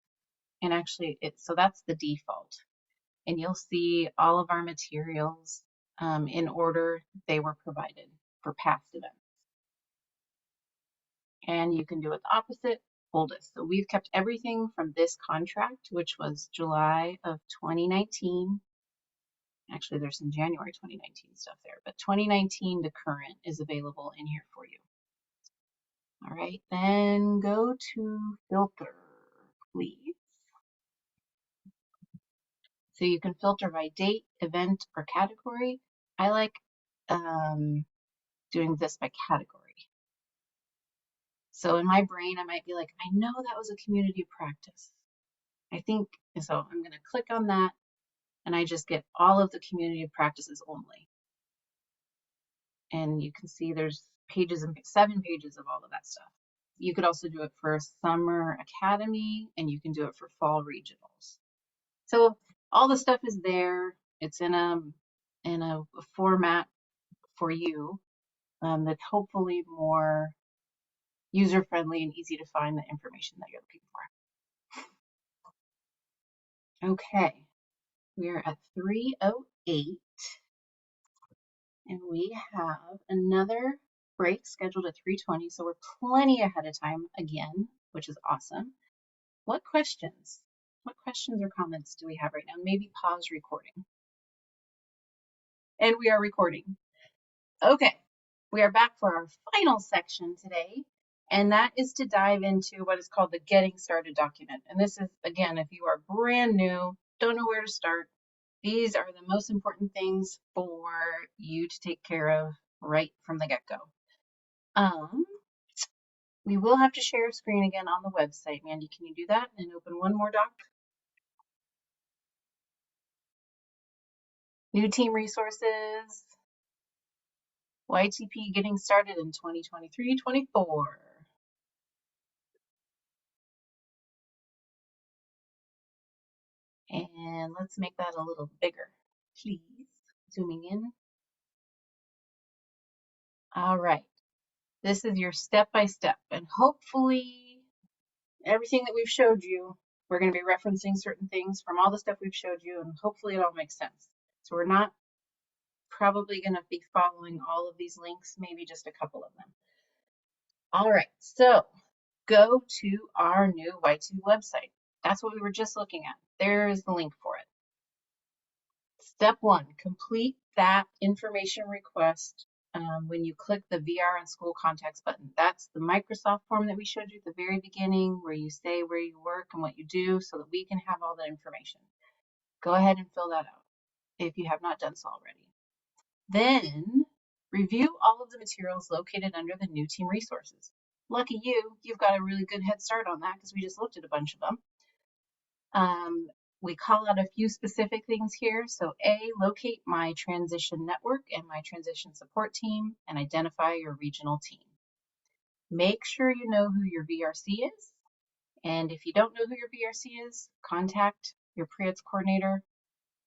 And actually, so that's the default. And you'll see all of our materials in order they were provided for past events. And you can do it the opposite, oldest. So we've kept everything from this contract, which was July of 2019. Actually, there's some January 2019 stuff there, but 2019 to current is available in here for you. All right, then go to filter, please. So you can filter by date, event, or category. I like doing this by category. So in my brain, I might be like, I know that was a community practice. I think, so I'm going to click on that and I just get all of the community practices only. And you can see there's pages and 7 pages of all of that stuff. You could also do it for summer academy and you can do it for fall regionals. So all the stuff is there. It's in a format for you that's hopefully more user-friendly and easy to find the information that you're looking for. Okay, we are at 3:08 and we have another break scheduled at 3:20, so we're plenty ahead of time again, which is awesome. What questions or comments do we have right now? Maybe pause recording. And we are recording. Okay, we are back for our final section today. And that is to dive into what is called the Getting Started document. And this is, again, if you are brand new, don't know where to start, these are the most important things for you to take care of right from the get-go. We will have to share a screen again on the website. Mandy, can you do that and open one more doc? New team resources, YTP getting started in 2023-24. And let's make that a little bigger, please. Zooming in. All right. This is your step-by-step, and hopefully everything that we've showed you, we're going to be referencing certain things from all the stuff we've showed you, and hopefully it all makes sense. So we're not probably going to be following all of these links, maybe just a couple of them. All right, so go to our new Y2 website. That's what we were just looking at. There is the link for it. Step 1, complete that information request when you click the VR and school contacts button. That's the Microsoft form that we showed you at the very beginning, where you say where you work and what you do so that we can have all that information. Go ahead and fill that out if you have not done so already. Then review all of the materials located under the new team resources. Lucky you, you've got a really good head start on that because we just looked at a bunch of them. We call out a few specific things here. So A, locate my transition network and my transition support team and identify your regional team. Make sure you know who your VRC is. And if you don't know who your VRC is, contact your Pre-ETS coordinator.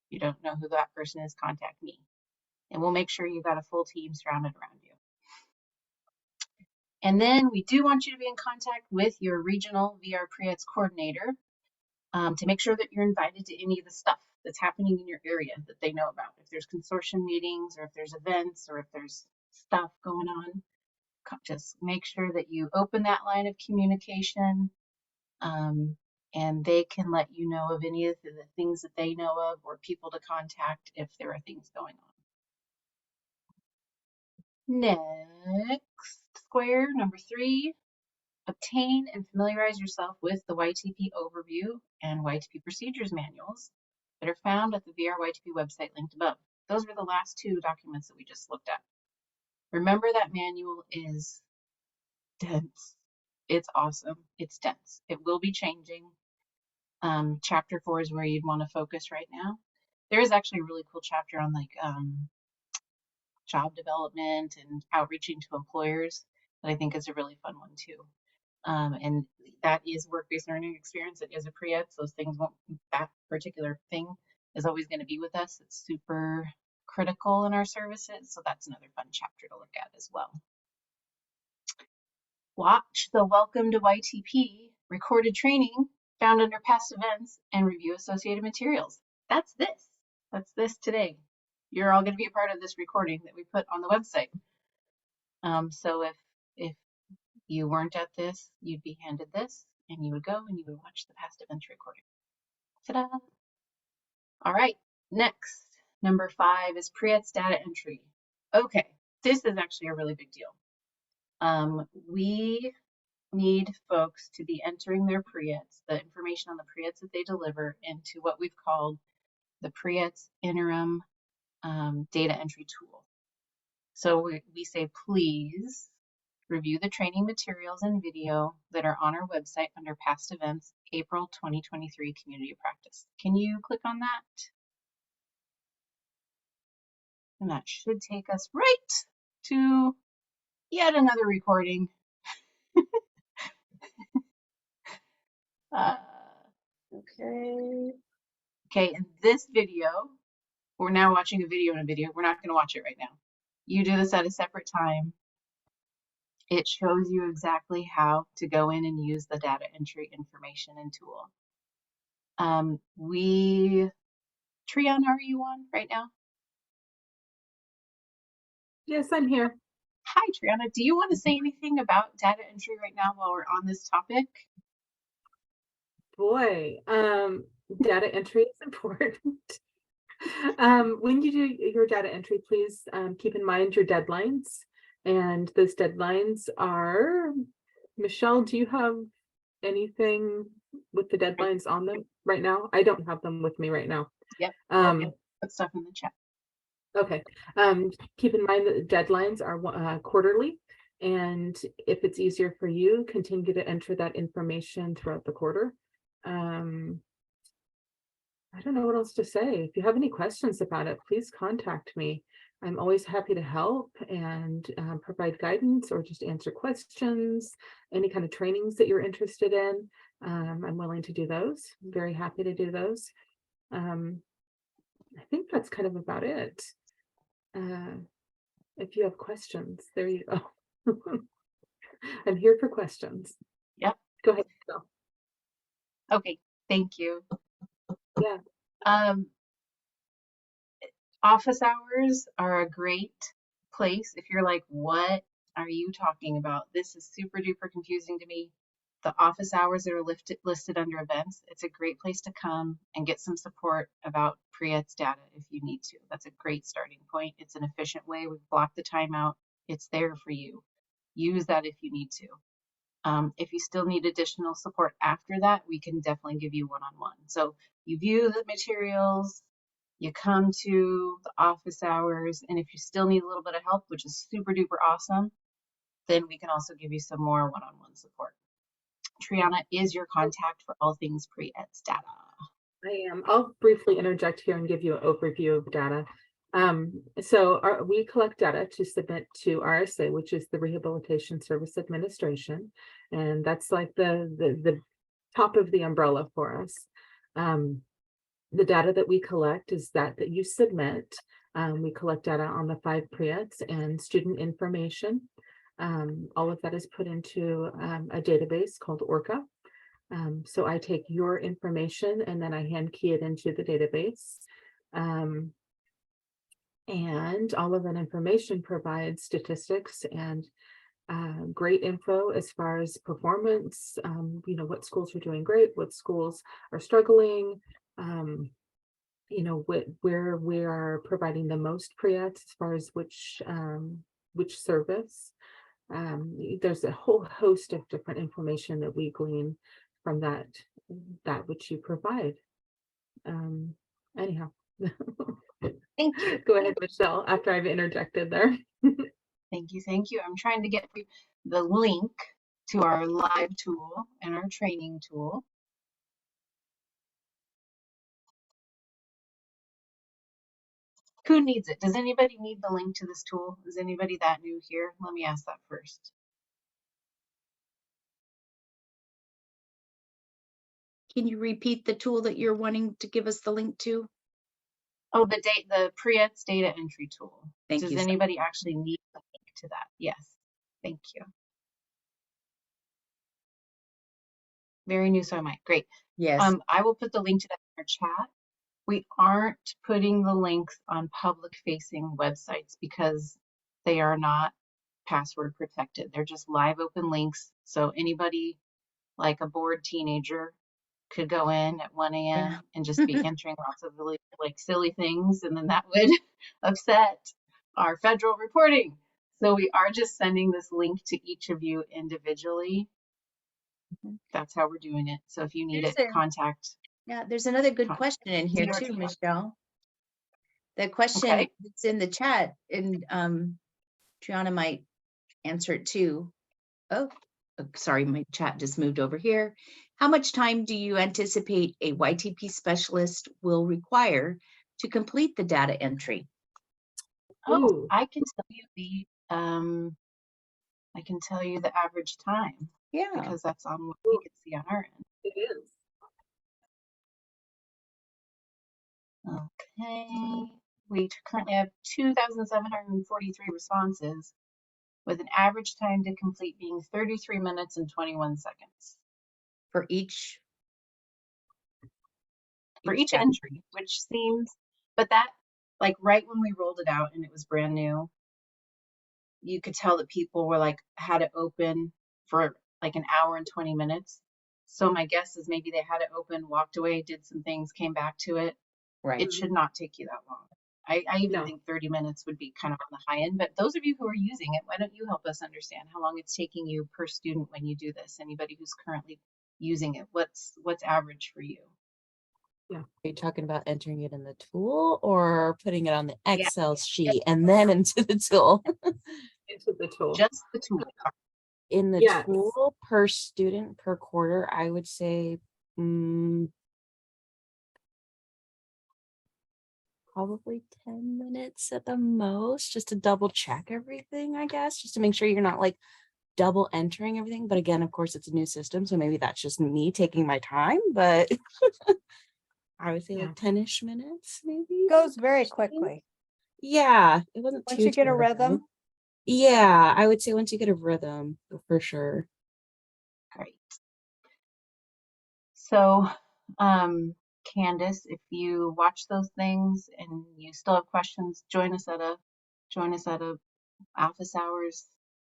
If you don't know who that person is, contact me. And we'll make sure you've got a full team surrounded around you. And then we do want you to be in contact with your regional VR Pre-ETS coordinator to make sure that you're invited to any of the stuff that's happening in your area that they know about. If there's consortium meetings or if there's events or if there's stuff going on, just make sure that you open that line of communication and they can let you know of any of the things that they know of or people to contact if there are things going on. Next square, number 3. Obtain and familiarize yourself with the YTP overview and YTP procedures manuals that are found at the VR YTP website linked above. Those were the last 2 documents that we just looked at. Remember that manual is dense. It's awesome. It's dense. It will be changing. Chapter 4 is where you'd want to focus right now. There is actually a really cool chapter on like job development and outreaching to employers that I think is a really fun one too. And that is work-based learning experience. It is a Pre-ETS. Those things won't, that particular thing is always going to be with us. It's super critical in our services. So that's another fun chapter to look at as well. Watch the Welcome to YTP recorded training found under past events and review associated materials. That's this. That's this today. You're all going to be a part of this recording that we put on the website. So if you weren't at this, you'd be handed this and you would go and you would watch the past events recording. Ta-da! All right, next, number 5 is Pre-ETS data entry. Okay, this is actually a really big deal. We need folks to be entering their Pre-ETS, the information on the Pre-ETS that they deliver, into what we've called the Pre-ETS interim data entry tool. So we say, please review the training materials and video that are on our website under past events, April 2023 community practice. Can you click on that? And that should take us right to yet another recording. Okay, in this video, we're now watching a video in a video. We're not going to watch it right now. You do this at a separate time. It shows you exactly how to go in and use the data entry information and tool. Trion, are you on right now? Yes, I'm here. Hi, Triana. Do you want to say anything about data entry right now while we're on this topic? Boy, data entry is important. When you do your data entry, please keep in mind your deadlines. And those deadlines are Michelle, do you have anything with the deadlines on them right now? I don't have them with me right now. Yep. Put stuff in the chat. Okay. Keep in mind that the deadlines are quarterly, and if it's easier for you, continue to enter that information throughout the quarter. I don't know what else to say. If you have any questions about it, please contact me. I'm always happy to help and provide guidance or just answer questions, any kind of trainings that you're interested in. I'm willing to do those. I'm very happy to do those. I think that's kind of about it. If you have questions, there you go. I'm here for questions. Yep. Go ahead, Michelle. Okay, thank you. Yeah. Office hours are a great place if you're like, what are you talking about? This is super duper confusing to me. The office hours that are listed under events, it's a great place to come and get some support about pre-ETS data if you need to. That's a great starting point. It's an efficient way. We've blocked the time out. It's there for you. Use that if you need to. If you still need additional support after that, we can definitely give you one-on-one. So you view the materials, you come to the office hours, and if you still need a little bit of help, which is super duper awesome, then we can also give you some more one-on-one support. Triana is your contact for all things pre-ETS data. I am. I'll briefly interject here and give you an overview of data. We collect data to submit to RSA, which is the Rehabilitation Service Administration, and that's like the top of the umbrella for us. The data that we collect is that you submit. We collect data on the 5 pre-ETS and student information. All of that is put into a database called ORCA. So I take your information and then I hand key it into the database. And all of that information provides statistics and great info as far as performance, what schools are doing great, what schools are struggling, where we are providing the most pre-ETS as far as which service. There's a whole host of different information that we glean from that which you provide. Anyhow. Thank you. Go ahead, Michelle, after I've interjected there. Thank you. I'm trying to get the link to our live tool and our training tool. Who needs it? Does anybody need the link to this tool? Is anybody that new here? Let me ask that first. Can you repeat the tool that you're wanting to give us the link to? Oh, the pre-ETS data entry tool. Thank you. Does anybody actually need the link to that? Yes. Thank you. Very new, so I might. Great. Yes. I will put the link to that in our chat. We aren't putting the links on public-facing websites because they are not password protected. They're just live open links. So anybody like a bored teenager could go in at 1 a.m. and just be entering lots of really like silly things, and then that would upset our federal reporting. So we are just sending this link to each of you individually. That's how we're doing it. So if you need it, contact. Yeah, there's another good question in here too, Michelle. The question that's in the chat, and Triana might answer it too. Oh, sorry, my chat just moved over here. How much time do you anticipate a YTP specialist will require to complete the data entry? Oh, I can tell you the average time. Yeah. Because that's on what we can see on our end. It is. Okay. We currently have 2,743 responses with an average time to complete being 33 minutes and 21 seconds. For each entry, which seems, but that, like right when we rolled it out and it was brand new, you could tell that people were like, had it open for like an hour and 20 minutes. So my guess is maybe they had it open, walked away, did some things, came back to it. Right. It should not take you that long. I even No. think 30 minutes would be kind of on the high end, but those of you who are using it, why don't you help us understand how long it's taking you per student when you do this? Anybody who's currently using it, what's average for you? Are you talking about entering it in the tool or putting it on the Yeah, Excel sheet and then into the tool? Into the tool. just the tool. In the Yes. tool per student per quarter, I would say probably 10 minutes at the most, just to double check everything, I guess, just to make sure you're not like double entering everything. But again, of course, it's a new system, so maybe that's just me taking my time, but I would say Yeah. like 10-ish minutes, maybe. Goes very quickly. Yeah, it wasn't Once too you get a terrible. rhythm. Yeah, I would say once you get a rhythm, for sure. Great. So, Candace, if you watch those things and you still have questions, join us at a office hours.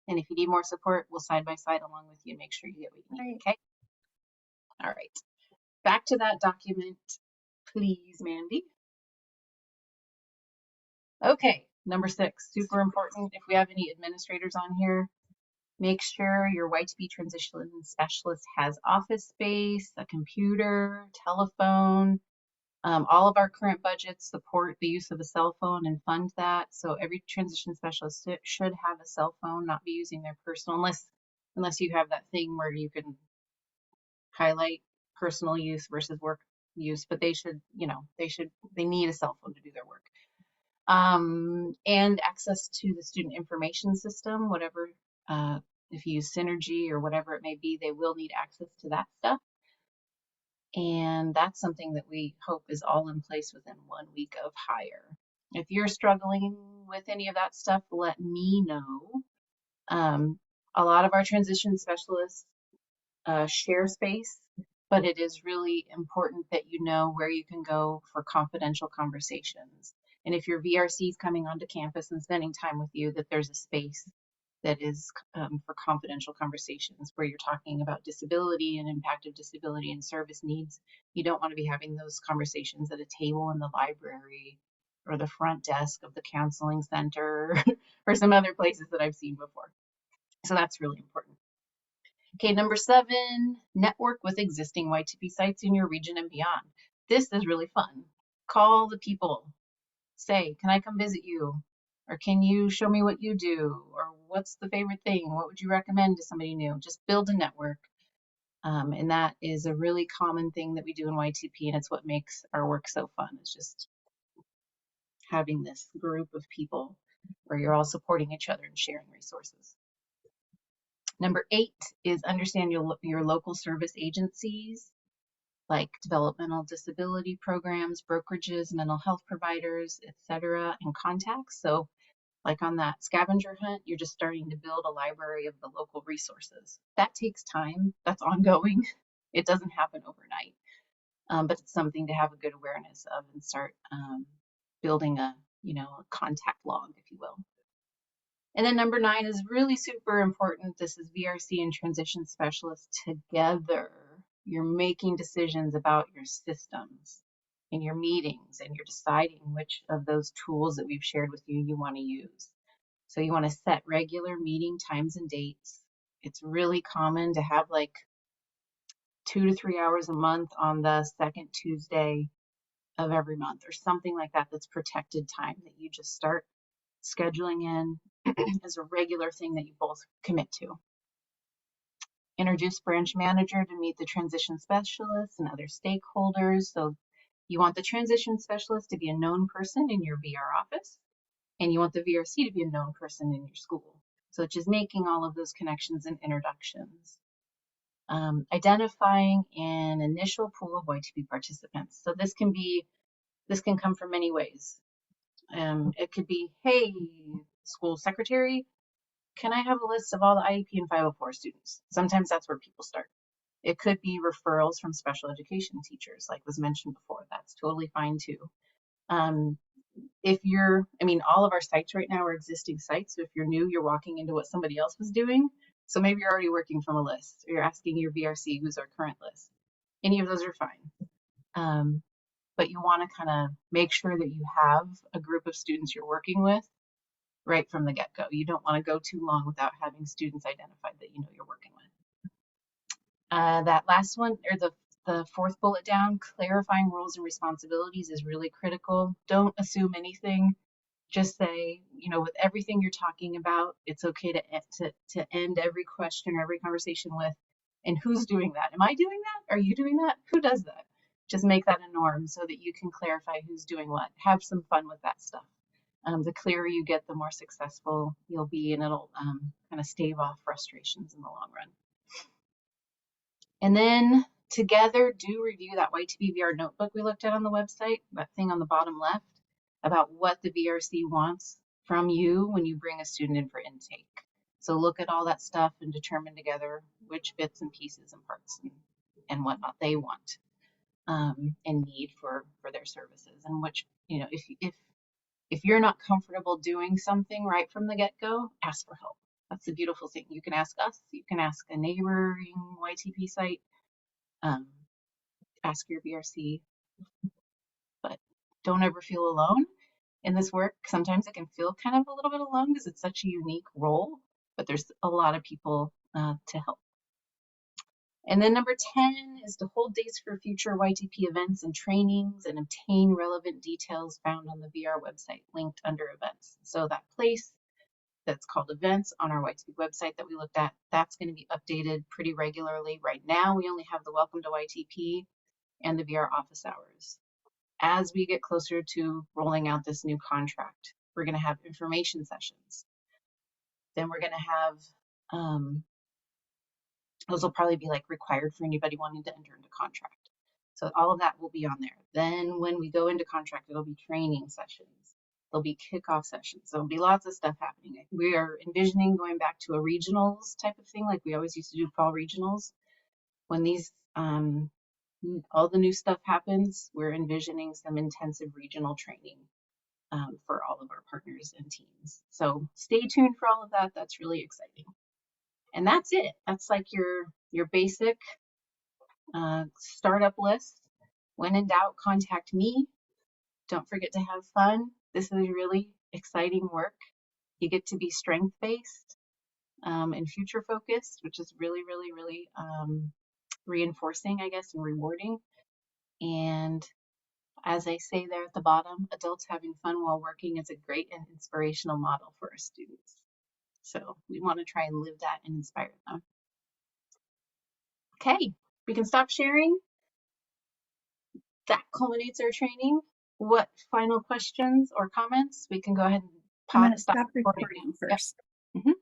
And if you need more support, we'll side by side along with you and make sure you get what you need. Okay. All right. Back to that document, please, Mandy. Okay, number 6, super important. If we have any administrators on here, make sure your Y2B transition specialist has office space, a computer, telephone. All of our current budgets support the use of a cell phone and fund that. So every transition specialist should have a cell phone, not be using their personal, unless you have that thing where you can highlight personal use versus work use, but they should, they need a cell phone to do their work. And access to the student information system, whatever, if you use Synergy or whatever it may be, they will need access to that stuff. And that's something that we hope is all in place within 1 week of hire. If you're struggling with any of that stuff, let me know. A lot of our transition specialists share space, but it is really important that you know where you can go for confidential conversations. And if your VRC is coming onto campus and spending time with you, that there's a space that is for confidential conversations where you're talking about disability and impact of disability and service needs. You don't want to be having those conversations at a table in the library or the front desk of the counseling center or some other places that I've seen before. So that's really important. Okay, number 7, network with existing Y2P sites in your region and beyond. This is really fun. Call the people. Say, can I come visit you? Or can you show me what you do? Or what's the favorite thing? What would you recommend to somebody new? Just build a network. And that is a really common thing that we do in Y2P, and it's what makes our work so fun. It's just having this group of people where you're all supporting each other and sharing resources. Number 8 is understand your local service agencies like developmental disability programs, brokerages, mental health providers, etc., and contacts. So like on that scavenger hunt, you're just starting to build a library of the local resources. That takes time. That's ongoing. It doesn't happen overnight, but it's something to have a good awareness of and start building a contact log, if you will. And then number 9 is really super important. This is VRC and transition specialists together. You're making decisions about your systems in your meetings, and you're deciding which of those tools that we've shared with you want to use. So you want to set regular meeting times and dates. It's really common to have like 2 to 3 hours a month on the second Tuesday of every month or something like that. That's protected time that you just start scheduling in as a regular thing that you both commit to. Introduce branch manager to meet the transition specialists and other stakeholders. So you want the transition specialist to be a known person in your VR office, and you want the VRC to be a known person in your school. So it's just making all of those connections and introductions. Identifying an initial pool of Y2P participants. So this can come from many ways. It could be, hey, school secretary, can I have a list of all the IEP and 504 students? Sometimes that's where people start. It could be referrals from special education teachers, like was mentioned before. That's totally fine too. All of our sites right now are existing sites. So if you're new, you're walking into what somebody else was doing. So maybe you're already working from a list, or you're asking your VRC who's our current list. Any of those are fine. but you want to kind of make sure that you have a group of students you're working with right from the get-go. You don't want to go too long without having students identified that you know you're working with. That last one, or the fourth bullet down, clarifying roles and responsibilities is really critical. Don't assume anything. Just say, you know, with everything you're talking about, it's okay to end every question or every conversation with, and who's doing that? Am I doing that? Are you doing that? Who does that? Just make that a norm so that you can clarify who's doing what. Have some fun with that stuff. The clearer you get, the more successful you'll be, and it'll kind of stave off frustrations in the long run. And then together, do review that Y2P VR notebook we looked at on the website, that thing on the bottom left, about what the VRC wants from you when you bring a student in for intake. So look at all that stuff and determine together which bits and pieces and parts and whatnot they want and need for their services, and which, you know, if you're not comfortable doing something right from the get-go, ask for help. That's the beautiful thing. You can ask us, you can ask a neighboring YTP site, ask your VRC, but don't ever feel alone in this work. Sometimes it can feel kind of a little bit alone because it's such a unique role, but there's a lot of people to help. And then number 10 is to hold dates for future YTP events and trainings and obtain relevant details found on the VR website linked under events. So that place that's called events on our YTP website that we looked at, that's going to be updated pretty regularly. Right now, we only have the Welcome to YTP and the VR office hours. As we get closer to rolling out this new contract, we're going to have information sessions. Then we're going to have, those will probably be like required for anybody wanting to enter into contract. So all of that will be on there. Then when we go into contract, it'll be training sessions. There'll be kickoff sessions. There'll be lots of stuff happening. We are envisioning going back to a regionals type of thing, like we always used to do fall regionals. When these, all the new stuff happens, we're envisioning some intensive regional training for all of our partners and teams. So stay tuned for all of that. That's really exciting. And that's it. That's like your basic startup list. When in doubt, contact me. Don't forget to have fun. This is really exciting work. You get to be strength-based and future-focused, which is really, really, really reinforcing, I guess, and rewarding. And as I say there at the bottom, adults having fun while working is a great and inspirational model for our students. So we want to try and live that and inspire them. Okay, we can stop sharing. That culminates our training. What final questions or comments? We can go ahead and I'm going to stop stop recording first. Yep.